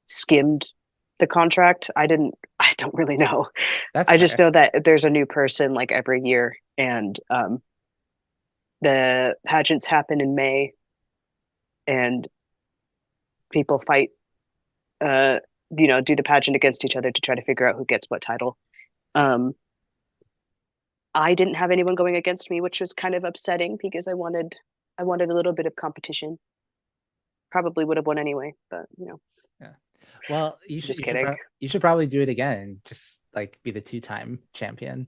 skimmed the contract. I don't really know. That's I just fair. know that there's a new person like every year, and the pageants happen in May, and people fight, uh, do the pageant against each other to try to figure out who gets what title. Um, I didn't have anyone going against me, which was kind of upsetting because I wanted a little bit of competition. Probably would have won anyway, but Yeah. Well, just kidding. you should probably do it again. Just like be the two-time champion.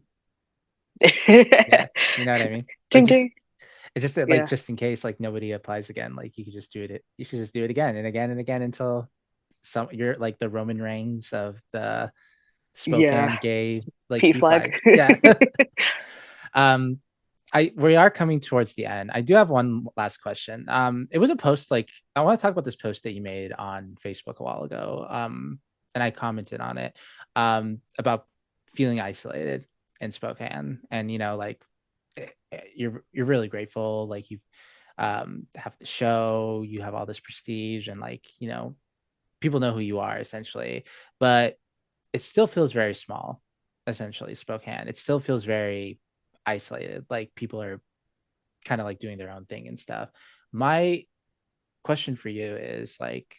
Yeah, you know what I mean? Like Ding ding. it's just that like Yeah. just in case like nobody applies again, like you could just do it. You should just do it again and again and again until you're like the Roman Reigns of the Yeah. Spokane gay like P P flag. flag. Yeah. um we are coming towards the end. I do have one last question. It was a post like I want to talk about this post that you made on Facebook a while ago. And I commented on it about feeling isolated in Spokane, and like you're really grateful, like you have the show, you have all this prestige, and like people know who you are essentially, but it still feels very small. Essentially, Spokane, it still feels very isolated, like people are kind of like doing their own thing and stuff. My question for you is like,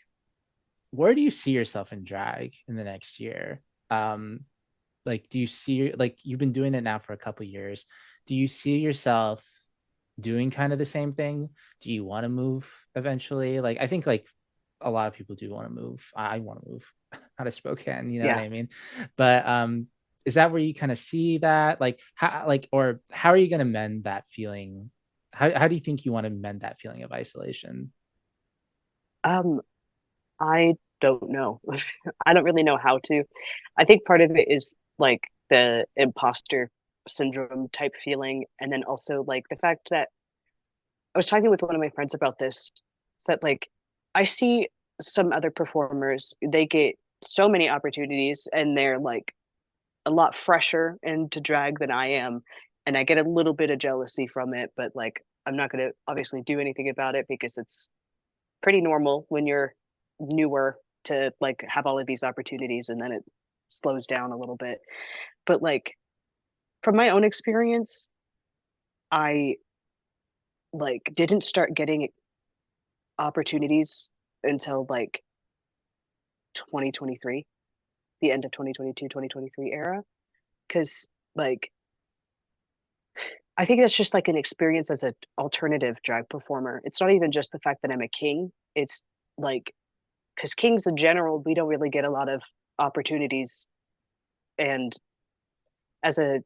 where do you see yourself in drag in the next year? um like do you see, like, you've been doing it now for a couple years, do you see yourself doing kind of the same thing? Do you want to move eventually? Like I think like a lot of people do want to move. I want to move out of Spokane, you know what Yeah. I mean? But is that where you kind of see that? Like how, like, or how are you going to mend that feeling? How do you think you want to mend that feeling of isolation? Um, I don't know. I don't really know how to. I think part of it is like the imposter syndrome type feeling, and then also like the fact that I was talking with one of my friends about this. Is that like I see some other performers, they get so many opportunities and they're like a lot fresher into drag than I am. And I get a little bit of jealousy from it, but like I'm not gonna obviously do anything about it because it's pretty normal when you're newer to like have all of these opportunities and then it slows down a little bit. But like from my own experience, I like didn't start getting opportunities until like 2023, the end of 2022, 2023 era. Cause like I think that's just like an experience as an alternative drag performer. It's not even just the fact that I'm a king. It's like because kings in general, we don't really get a lot of opportunities. And as a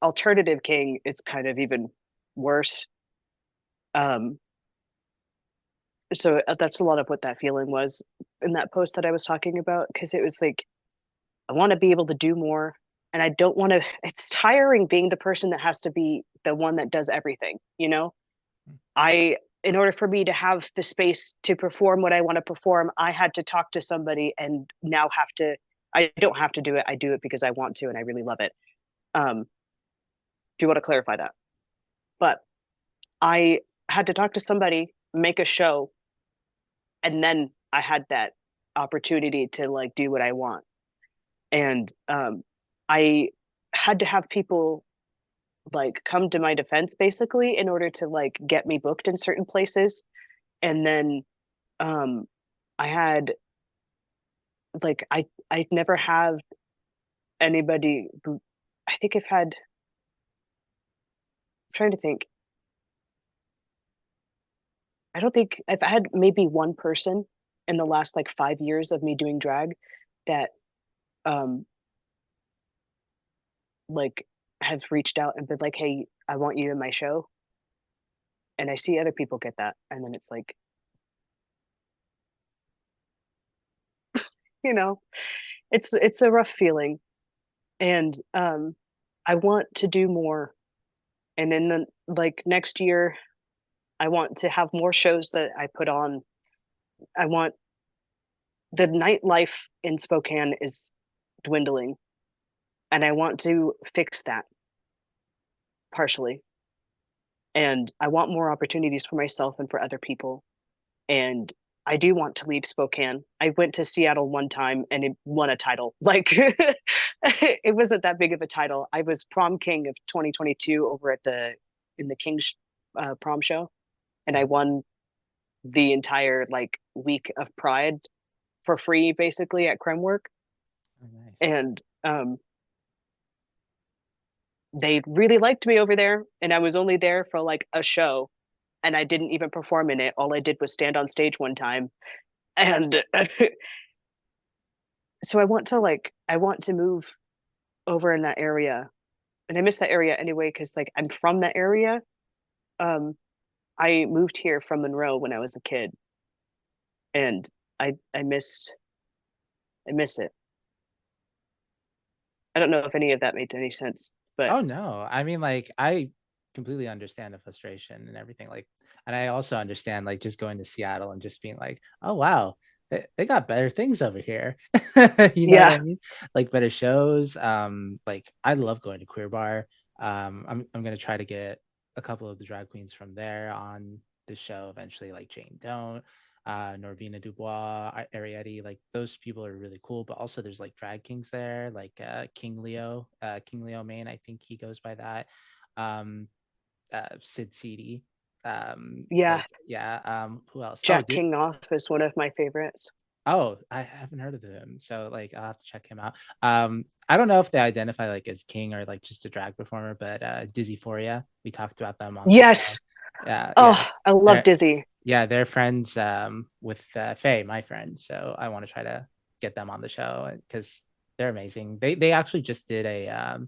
alternative king, it's kind of even worse. Um, so that's a lot of what that feeling was in that post that I was talking about because it was like I want to be able to do more, and I don't want to. It's tiring being the person that has to be the one that does everything. I in order for me to have the space to perform what I want to perform, I had to talk to somebody, and now have to. I don't have to do it. I do it because I want to, and I really love it. Do you want to clarify that? But I had to talk to somebody, make a show, and then I had that opportunity to like do what I want. And I had to have people like come to my defense basically in order to like get me booked in certain places. And then um, I had like I never have anybody who I think I've had. I'm trying to think. I don't think I've had maybe one person in the last like 5 years of me doing drag that um like have reached out and been like, "Hey, I want you in my show." And I see other people get that, and then it's like, you know, it's a rough feeling, and I want to do more. And in the like next year, I want to have more shows that I put on. I want the nightlife in Spokane is dwindling, and I want to fix that partially. and I want more opportunities for myself and for other people, and I do want to leave Spokane. I went to Seattle one time and it won a title. Like it wasn't that big of a title. I was prom king of 2022 over at the in the King's prom show, and I Mhm. won the entire like week of Pride for free, basically at Kremwork. Oh, nice. And they really liked me over there, and I was only there for like a show, and I didn't even perform in it. All I did was stand on stage one time, and so I want to move over in that area, and I miss that area anyway because like I'm from that area. Um, I moved here from Monroe when I was a kid, and I miss it. I don't know if any of that made any sense, but Oh no. I mean, like, I completely understand the frustration and everything. Like, and I also understand like just going to Seattle and just being like, oh wow, they got better things over here. You know what yeah, I mean? Like better shows. Like I love going to Queer Bar. I'm gonna try to get a couple of the drag queens from there on the show eventually, like Jane Don't, Norvina Dubois, Arietti, like those people are really cool. But also there's like drag kings there, like King Leo Main, I think he goes by that. Um, Sid Seedy. yeah. Like yeah. Who else? Oh, Jack King Off is one of my favorites. oh, I haven't heard of him. So like I'll have to check him out. I don't know if they identify like as king or like just a drag performer, but Dizzy Foria, we taled about them on the show. Yes. Yeah, yeah. Oh, I love They're Dizzy. yeah, they're friends with Faye, my friend. So I want to try to get them on the show because they're amazing. They actually just did a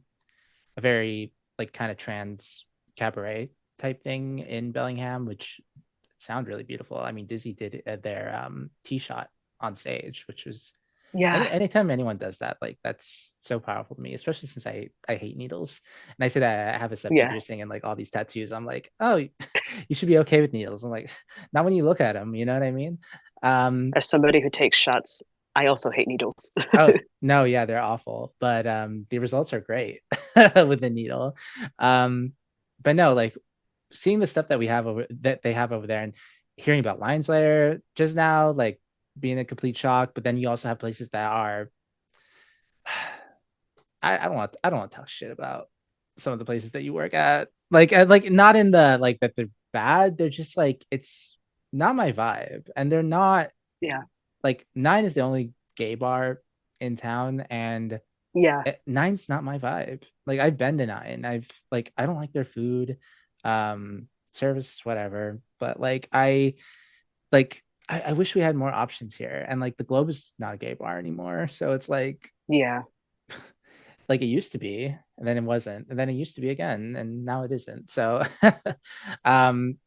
very like kind of trans cabaret type thing in Bellingham, which sound really beautiful. I mean, Dizzy did their tee shot on stage, which was Yeah, anytime anyone does that, like that's so powerful to me, especially since I hate needles. And I say that I have a septum yeah. piercing and like all these tattoos. I'm like, oh, you should be okay with needles. I'm like, not when you look at them, you know what I mean? Um, As somebody who takes shots, I also hate needles. oh no, yeah, they're awful, but the results are great with the needle. Um, but no, like seeing the stuff that we have over that they have over there and hearing about Lions Lair just now, like being a complete shock. But then you also have places that are I don't want to talk shit about some of the places that you work at. Like not in the like that they're bad. They're just like it's not my vibe. And they're not Yeah, like Nine is the only gay bar in town and yeah, Nine's not my vibe. Like I've been to Nine. I've like I don't like their food, service, whatever. But I wish we had more options here. And like the Globe is not a gay bar anymore. So it's yeah, like it used to be, and then it wasn't, and then it used to be again, and now it isn't. So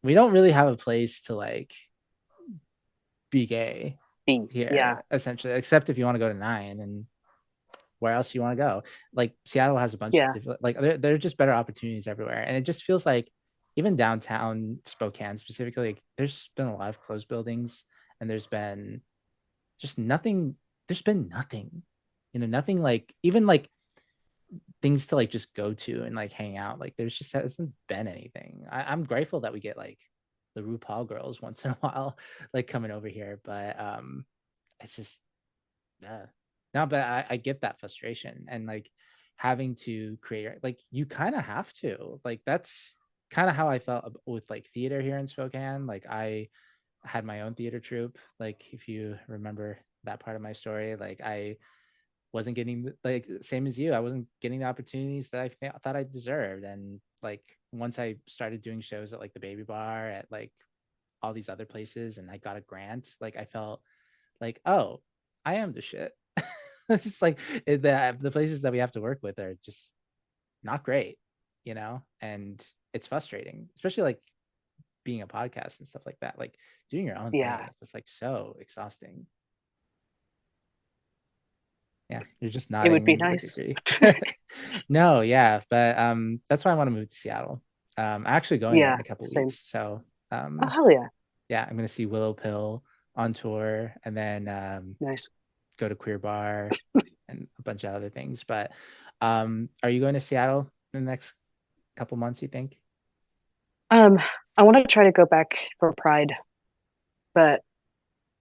we don't really have a place to like be gay yeah, here, essentially, except if you want to go to Nine and where else you want to go. Like Seattle has a bunch of yeah, different like there are just better opportunities everywhere. And it just feels like even downtown Spokane specifically, like, there's been a lot of closed buildings and there's been just nothing, there's been nothing, nothing like even like things to like just go to and like hang out. Like there's just hasn't been anything. I'm grateful that we get like the RuPaul girls once in a while, like coming over here, but it's just no, but I get that frustration and like having to create like you kind of have to like that's kind of how I felt with like theater here in Spokane. Like I had my own theater troupe. Like if you remember that part of my story, like I wasn't getting like same as you. I wasn't getting the opportunities that thought I deserved. And like once I started doing shows at like the Baby Bar at like all these other places, and I got a grant, like I felt like, oh, I am the shit. It's just like the places that we have to work with are just not great, and it's frustrating, especially like being a podcast and stuff like that. Like doing your own thing, yeah. it's just like so exhausting. Yeah, you're just It would be nodding with nice. degree. No, yeah, but that's why I want to move to Seattle. I'm actually going there Yeah, in a couple same. weeks. So Oh, hell yeah. yeah, I'm gonna see Willow Pill on tour and then Nice. go to Queer Bar and a bunch of other things. But are you going to Seattle in the next couple months, you think? Um, I want to try to go back for Pride, but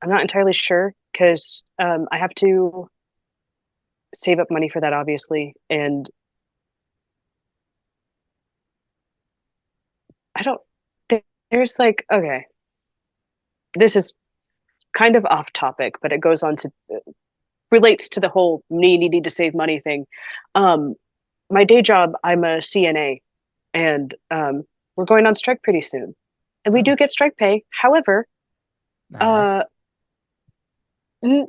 I'm not entirely sure because I have to save up money for that, obviously, and I don't. There's like, okay, this is kind of off topic, but it goes on to relates to the whole me needing to save money thing. Um, my day job, I'm a CNA, and we're going on strike pretty soon, and we Oh, do get strike pay. However, not enough. uh,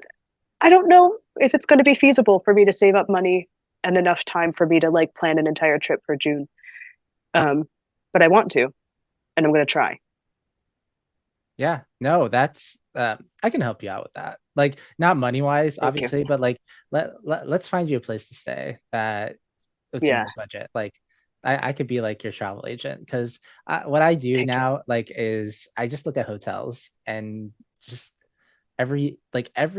I don't know if it's going to be feasible for me to save up money and enough time for me to like plan an entire trip for June. Um, but I want to, and I'm going to try. Yeah, no, that's I can help you out with that. Like not money wise, Thank you. obviously, but like let's find you a place to stay that it's in Yeah, your budget. Like I could be like your travel agent because what I do thank you. now like is I just look at hotels and just every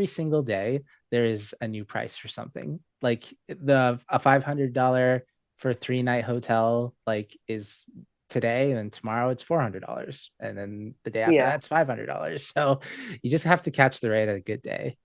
single day there is a new price for something. Like the a $500 for a 3 night hotel like is today, and then tomorrow it's $400, and then the day after Yeah, that it's $500. So you just have to catch the rate at a good day.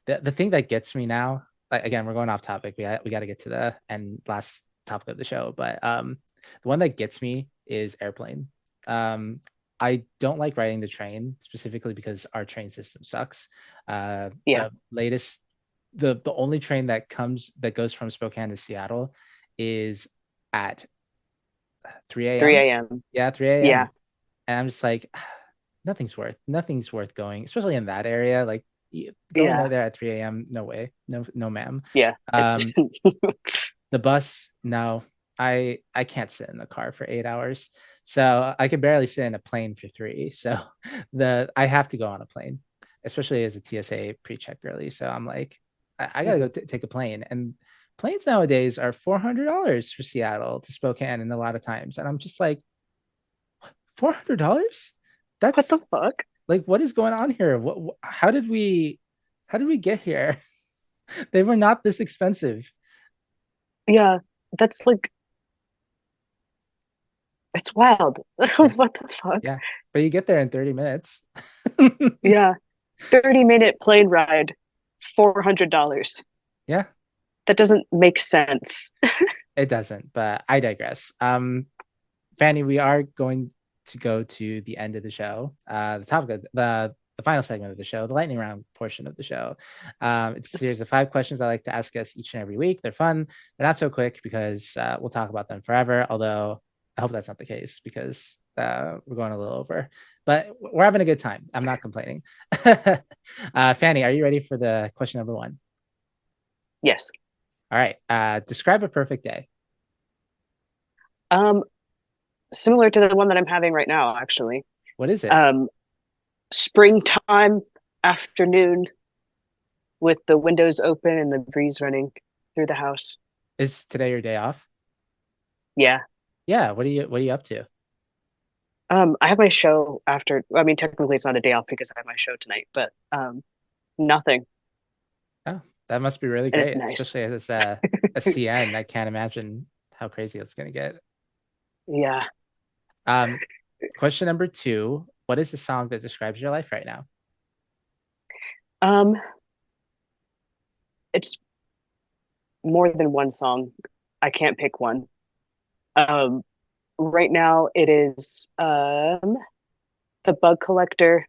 The thing that gets me now, like again, we're going off topic. We got to get to the end last topic of the show, but the one that gets me is airplane. Um, I don't like riding the train specifically because our train system sucks. yeah, The latest, the only train that goes from Spokane to Seattle is at 3 a.m. 3 a.m. Yeah, 3 Yeah, a.m. And I'm just like, nothing's worth going, especially in that area. Like going yeah, there at 3 a.m. No way, no ma'am. yeah. It's Um, the bus, no, I can't sit in the car for 8 hours. So I could barely sit in a plane for three. So the I have to go on a plane, especially as a TSA pre-check early. So I'm like, I gotta go take a plane. And planes nowadays are $400 for Seattle to Spokane, and a lot of times. And I'm just like, $400? what the That's fuck? like, what is going on here? How did we get here? They were not this expensive. Yeah, that's like it's wild. Yeah. What the fuck? Yeah, but you get there in 30 minutes. Yeah, 30-minute plane ride, $400. Yeah, That doesn't make sense. it doesn't, but I digress. Fanny, we are going to go to the end of the show. The topic of the final segment of the show, the lightning round portion of the show. It's a series of 5 questions I like to ask us each and every week. They're fun. They're not so quick because we'll talk about them forever. Although I hope that's not the case because we're going a little over. But we're having a good time. I'm not complaining. Fanny, are you ready for the question number one? Yes. All right. Describe a perfect day. Um, Similar to the one that I'm having right now, actually. What is it? Um, Springtime afternoon with the windows open and the breeze running through the house. Is today your day off? Yeah. Yeah. What are you up to? I have my show after, I mean, technically it's not a day off because I have my show tonight, but nothing. Oh, that must be really And it's great, nice. especially as a CN. I can't imagine how crazy it's gonna get. Yeah. Um, question number two: what is the song that describes your life right now? Um, it's more than one song. I can't pick one. Um, right now it is The Bug Collector.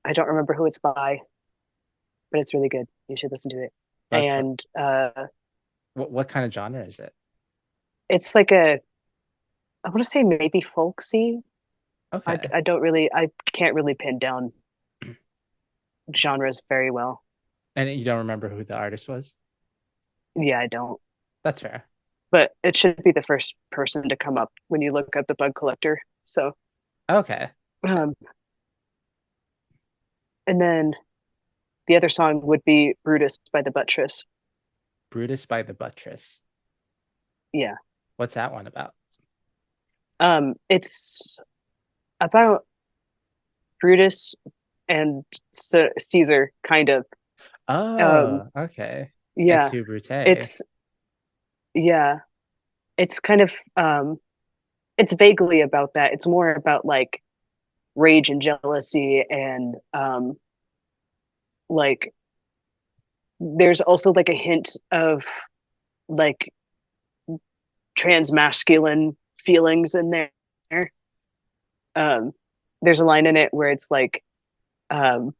I don't remember who it's by, but it's really good. You should listen to it. Bug, And what kind of genre is it? it's like a, I want to say maybe folksy. Okay, I can't really pin down genres very well. and you don't remember who the artist was? Yeah, I don't. That's fair. But it should be the first person to come up when you look up The Bug Collector. So, Okay, um, and then the other song would be Brutus by the Buttress. Brutus by the Buttress. Yeah. What's that one about? It's about Brutus and Caesar, kind of. Um, Oh, okay. Et yeah. tu, Brute. It's yeah. It's kind of it's vaguely about that. It's more about like rage and jealousy and like there's also like a hint of like trans masculine feelings in there. Um, there's a line in it where it's like, um,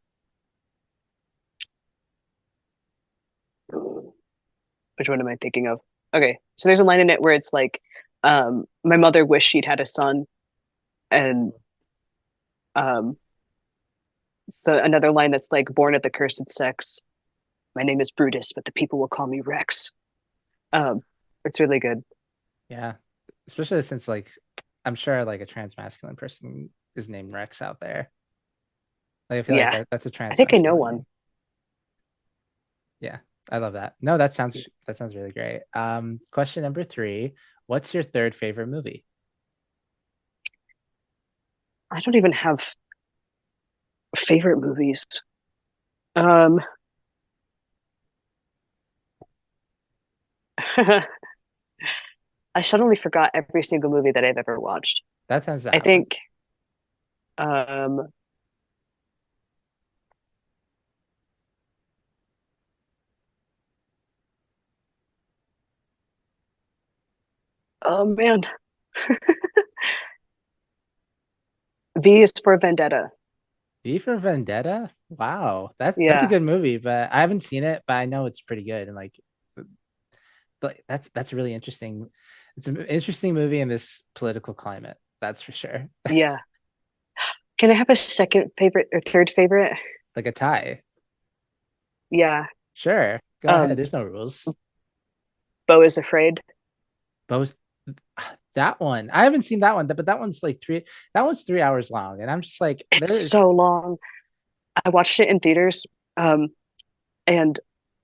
which one am I thinking of? Okay, so there's a line in it where it's like, my mother wished she'd had a son, and um, so another line that's like, born at the cursed sex. My name is Brutus, but the people will call me Rex. Um, it's really good. Yeah, especially since like I'm sure like a trans masculine person is named Rex out there. Like I feel like Yeah, that's a I trans think I know masculine one. name. Yeah, I love that. No, that sounds really great. Question number three. What's your third favorite movie? I don't even have favorite movies. Um, I suddenly forgot every single movie that I've ever watched. That tends to I happen. think, um, oh man, V is for Vendetta. V for Vendetta? Wow, that's a Yeah, good movie, but I haven't seen it, but I know it's pretty good. And like, but that's really interesting. It's an interesting movie in this political climate. That's for sure. yeah. Can I have a second favorite or third favorite? Like a tie. Yeah. Sure, go ahead. Um, There's no rules. Beau is Afraid. But was that one? I haven't seen that one, but that one's like three. That one's 3 hours long, and I'm just like, It's there's so long. I watched it in theaters, and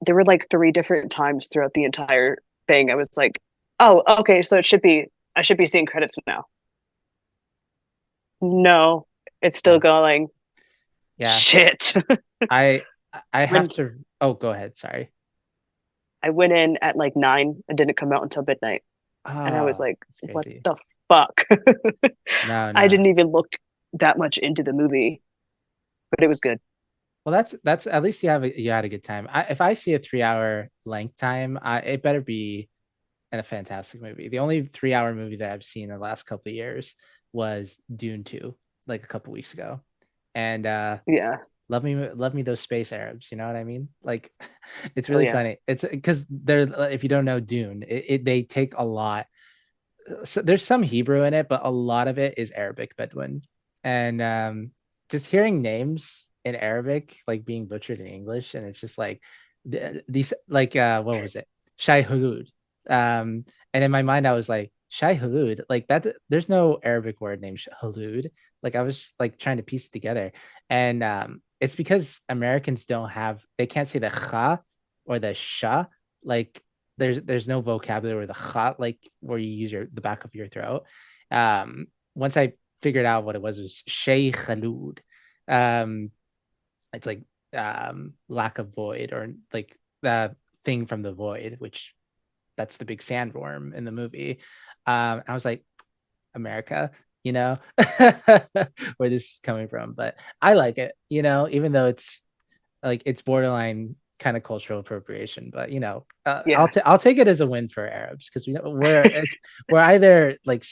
there were like three different times throughout the entire thing. I was like, oh, okay, so I should be seeing credits now. No, it's still yeah, going. yeah. Shit. I I have when to. Oh, go ahead. Sorry. I went in at like 9 and didn't come out until midnight. And I was Oh, like, it's what crazy. the fuck? No, I no. didn't even look that much into the movie, but it was good. Well, that's at least you had a good time. If I see a 3 hour length time, it better be in a fantastic movie. The only 3 hour movie that I've seen in the last couple of years was Dune 2, like a couple weeks ago. And Yeah. love me those space Arabs, you know what I mean? Like it's Hell really yeah. funny. It's because they're if you don't know Dune, they take a lot. So there's some Hebrew in it, but a lot of it is Arabic Bedouin. And just hearing names in Arabic like being butchered in English, and it's just like these like what was it? Shai Hulud. And in my mind, I was like, Shai Hulud, like that there's no Arabic word named Hulud. Like I was just, like trying to piece it together. And it's because Americans don't have they can't say the kha or the sha. Like there's no vocabulary where the kha like where you use the back of your throat. Once I figured out what it was Sheikh Khalud. Um, it's like lack of void or like the thing from the void, which that's the big sandworm in the movie. I was like, America, you know, where this is coming from, but I like it, you know, even though it's like it's borderline kind of cultural appropriation, but you know, Yeah. I'll take it as a win for Arabs because we're either like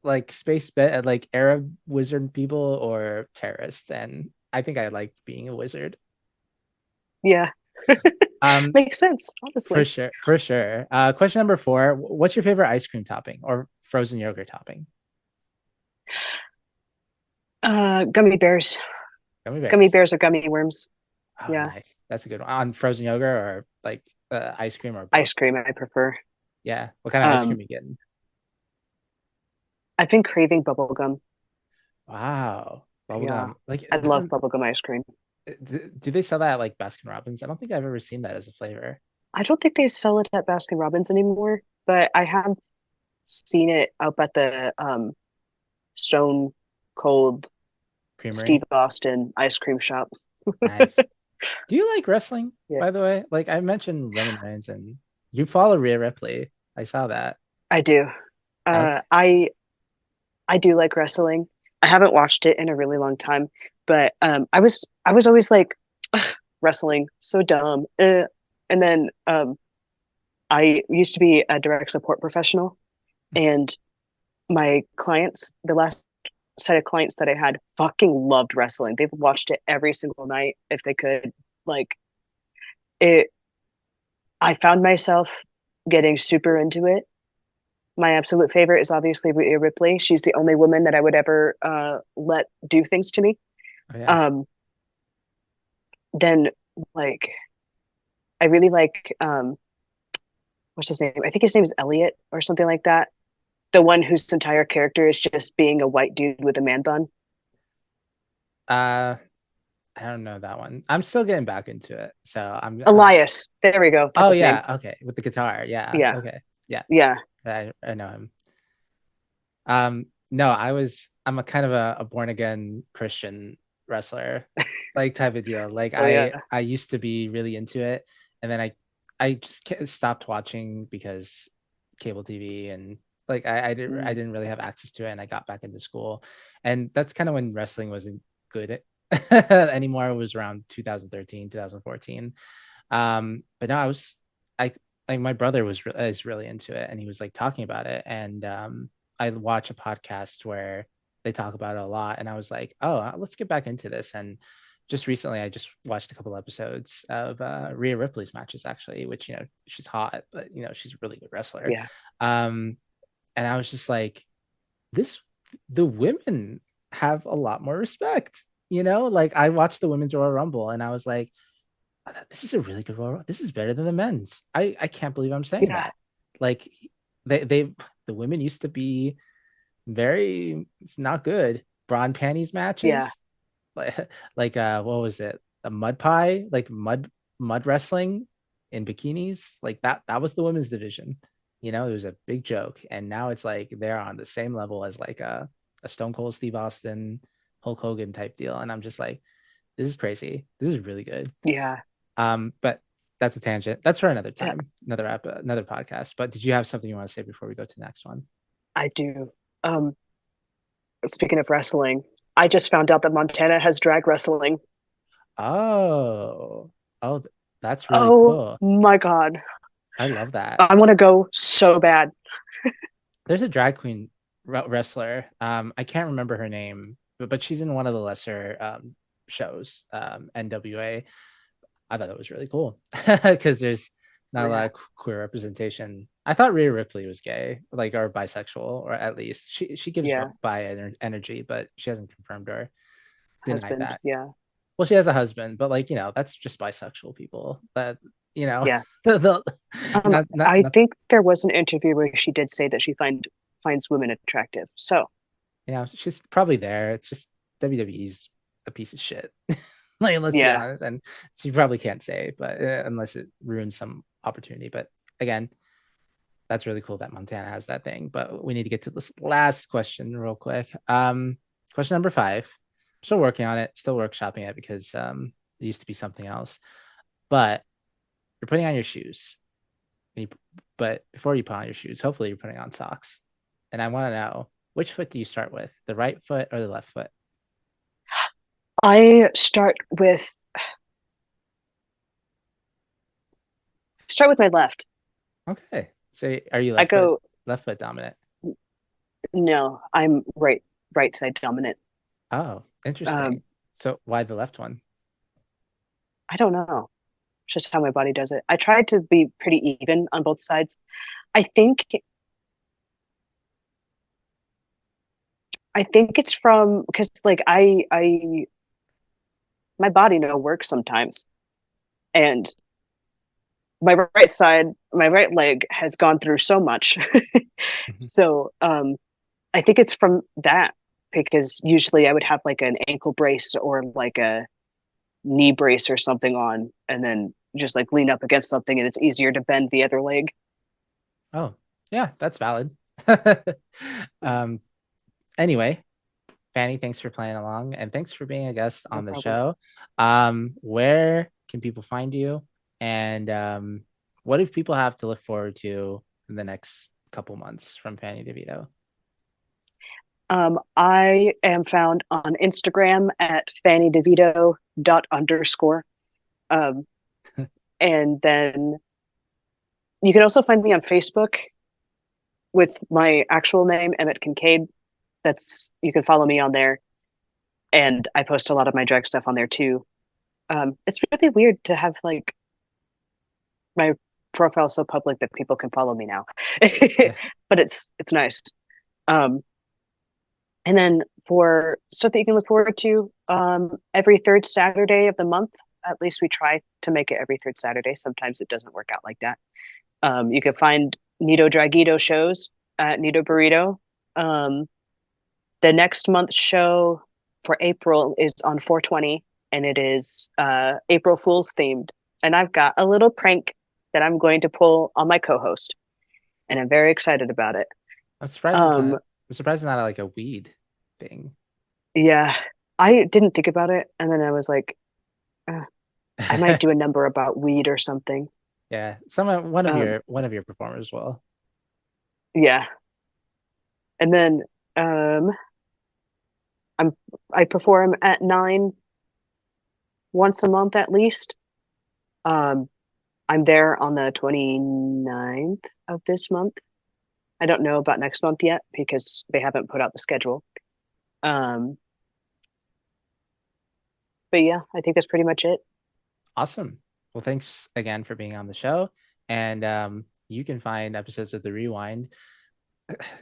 like Arab wizard people or terrorists, and I think I like being a wizard. Yeah. Um, Makes sense, for honestly. sure, for sure. Question number four: what's your favorite ice cream topping or frozen yogurt topping? Gummy bears. Gummy Gummy bears. bears or gummy worms. Oh, Yeah. nice. That's a good one. On frozen yogurt or like ice cream or both. Ice cream I prefer. Yeah. What kind of ice Um, cream you getting? I've been craving bubblegum. Wow. Yeah. Bubblegum. Like, I love bubblegum ice cream. do they sell that at like Baskin Robbins? I don't think I've ever seen that as a flavor. I don't think they sell it at Baskin Robbins anymore, but I have seen it up at the Stone Cold Creamery. Steve Austin ice cream shop. Nice. Do you like wrestling, Yeah, by the way? Like I mentioned Roman Reigns and you follow Rhea Ripley. I saw that. I do. I, I I do like wrestling. I haven't watched it in a really long time, but I was always like, "Ugh, wrestling so dumb. And then I used to be a direct support professional, and my clients, the last set of clients that I had, fucking loved wrestling. They watched it every single night if they could. Like it, I found myself getting super into it. My absolute favorite is obviously Rhea Ripley. She's the only woman that I would ever let do things to me. Oh yeah. Um, then, like, I really like what's his name? I think his name is Elliot or something like that. The one whose entire character is just being a white dude with a man bun. Uh, I don't know that one. I'm still getting back into it, so I'm. Elias. There we go. That's Oh his name. yeah, okay, with the guitar. Yeah, Yeah. okay, yeah, Yeah. I know him. No, I'm a kind of a born again Christian wrestler, like type of deal. Like Oh yeah. I used to be really into it, and then I just stopped watching because cable TV and like I Mm. didn't really have access to it, and I got back into school, and that's kind of when wrestling wasn't good anymore. It was around 2013, 2014. But no, I like my brother is really into it, and he was like talking about it, and I watch a podcast where they talk about it a lot, and I was like, oh, let's get back into this. And just recently, I just watched a couple episodes of Rhea Ripley's matches, actually, which she's hot, but she's a really good wrestler. Yeah. Um, and I was just like, this the women have a lot more respect. Like I watched the women's Royal Rumble, and I was like, this is a really good Royal. This is better than the men's. I can't believe I'm saying Yeah. that. Like they the women used to be very it's not good. Braun panties Yeah. matches, like what was it? A mud pie, like mud wrestling in bikinis, like that was the women's division. It was a big joke, and now it's like they're on the same level as like a Stone Cold Steve Austin, Hulk Hogan type deal, and I'm just like, this is crazy. This is really good. Yeah. But that's a tangent. That's for another Yeah. time, another podcast. But did you have something you want to say before we go to the next one? I do. Um, Speaking of wrestling, I just found out that Montana has drag wrestling. Oh, oh, that's really Oh cool. my God. I love that. I want to go so bad. There's a drag queen wrestler. I can't remember her name, but she's in one of the lesser shows. NWA. I thought that was really cool because there's Oh not a lot yeah. of queer representation. I thought Rhea Ripley was gay, like or bisexual, or at least she gives Yeah. energy, but she hasn't confirmed or denied Husband. that. Yeah. Well, she has a husband, but like that's just bisexual people. That Yeah. the I not think there was an interview where she did say that finds women attractive. So she's probably there. It's just WWE's a piece of shit. Like, let's be yeah. honest, and she probably can't say, but unless it ruins some opportunity. But again, that's really cool that Montana has that thing. But we need to get to this last question real quick. Question number 5. I'm still working on it, still workshopping it because it used to be something else. But you're putting on your shoes. You, but before you put on your shoes, hopefully you're putting on socks. And I want to know, which foot do you start with, the right foot or the left foot? I start with my left. Okay. So are you I go left foot dominant? no, I'm right side dominant. Oh, interesting. Um, So why the left one? I don't know. It's just how my body does it. I try to be pretty even on both sides. I think I think it's from because like I my body no works sometimes, and my right leg has gone through so much. Mhm. So I think it's from that because usually I would have like an ankle brace or like a knee brace or something on, and then just like lean up against something, and it's easier to bend the other leg. Oh, yeah, that's valid. um, anyway, Fanny, thanks for playing along and thanks for being a guest No on the problem. show. Where can people find you? And what do people have to look forward to in the next couple months from Fanny DeVito? I am found on Instagram at Fanny Devito dot underscore. Um, and then you can also find me on Facebook with my actual name, Emmett Kincaid. That's you can follow me on there, and I post a lot of my drag stuff on there too. It's really weird to have like my profile so public that people can follow me now, Yeah. but it's nice. Um, and then for stuff that you can look forward to, every third Saturday of the month, at least we try to make it every third Saturday. Sometimes it doesn't work out like that. You can find Nito Dragito shows at Nito Burrito. Um, the next month's show for April is on 420, and it is April Fool's themed. And I've got a little prank that I'm going to pull on my co-host, and I'm very excited about it. I'm surprised it's not. Um, I'm surprised it's not like a weed thing. yeah, I didn't think about it, and then I was like, I might do a number about weed or something. Yeah, some of Um, one of your performers will. yeah, and then um, I'm I perform at 9 once a month at least. Um, I'm there on the 29th of this month. I don't know about next month yet because they haven't put out the schedule. Um, but yeah, I think that's pretty much it. Awesome. Well, thanks again for being on the show. And you can find episodes of The Rewind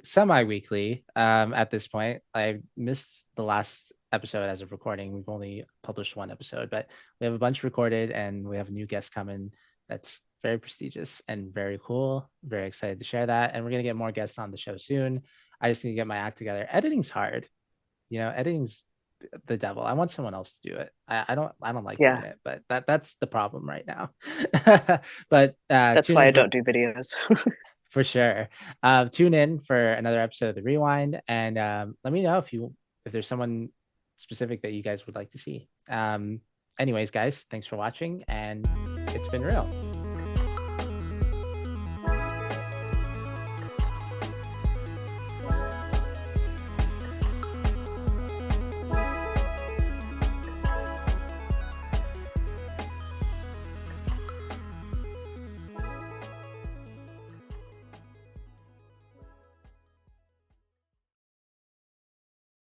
semi-weekly at this point. I missed the last episode as of recording. We've only published one episode, but we have a bunch recorded and we have a new guest coming that's very prestigious and very cool. Very excited to share that. And we're going to get more guests on the show soon. I just need to get my act together. Editing's hard. Editing's the devil. I want someone else to do it. I don't like doing Yeah, it, but that's the problem right now. But that's tune why in I for don't do videos. for sure. Tune in for another episode of The Rewind, and let me know if there's someone specific that you guys would like to see. Anyways, guys, thanks for watching, and it's been real.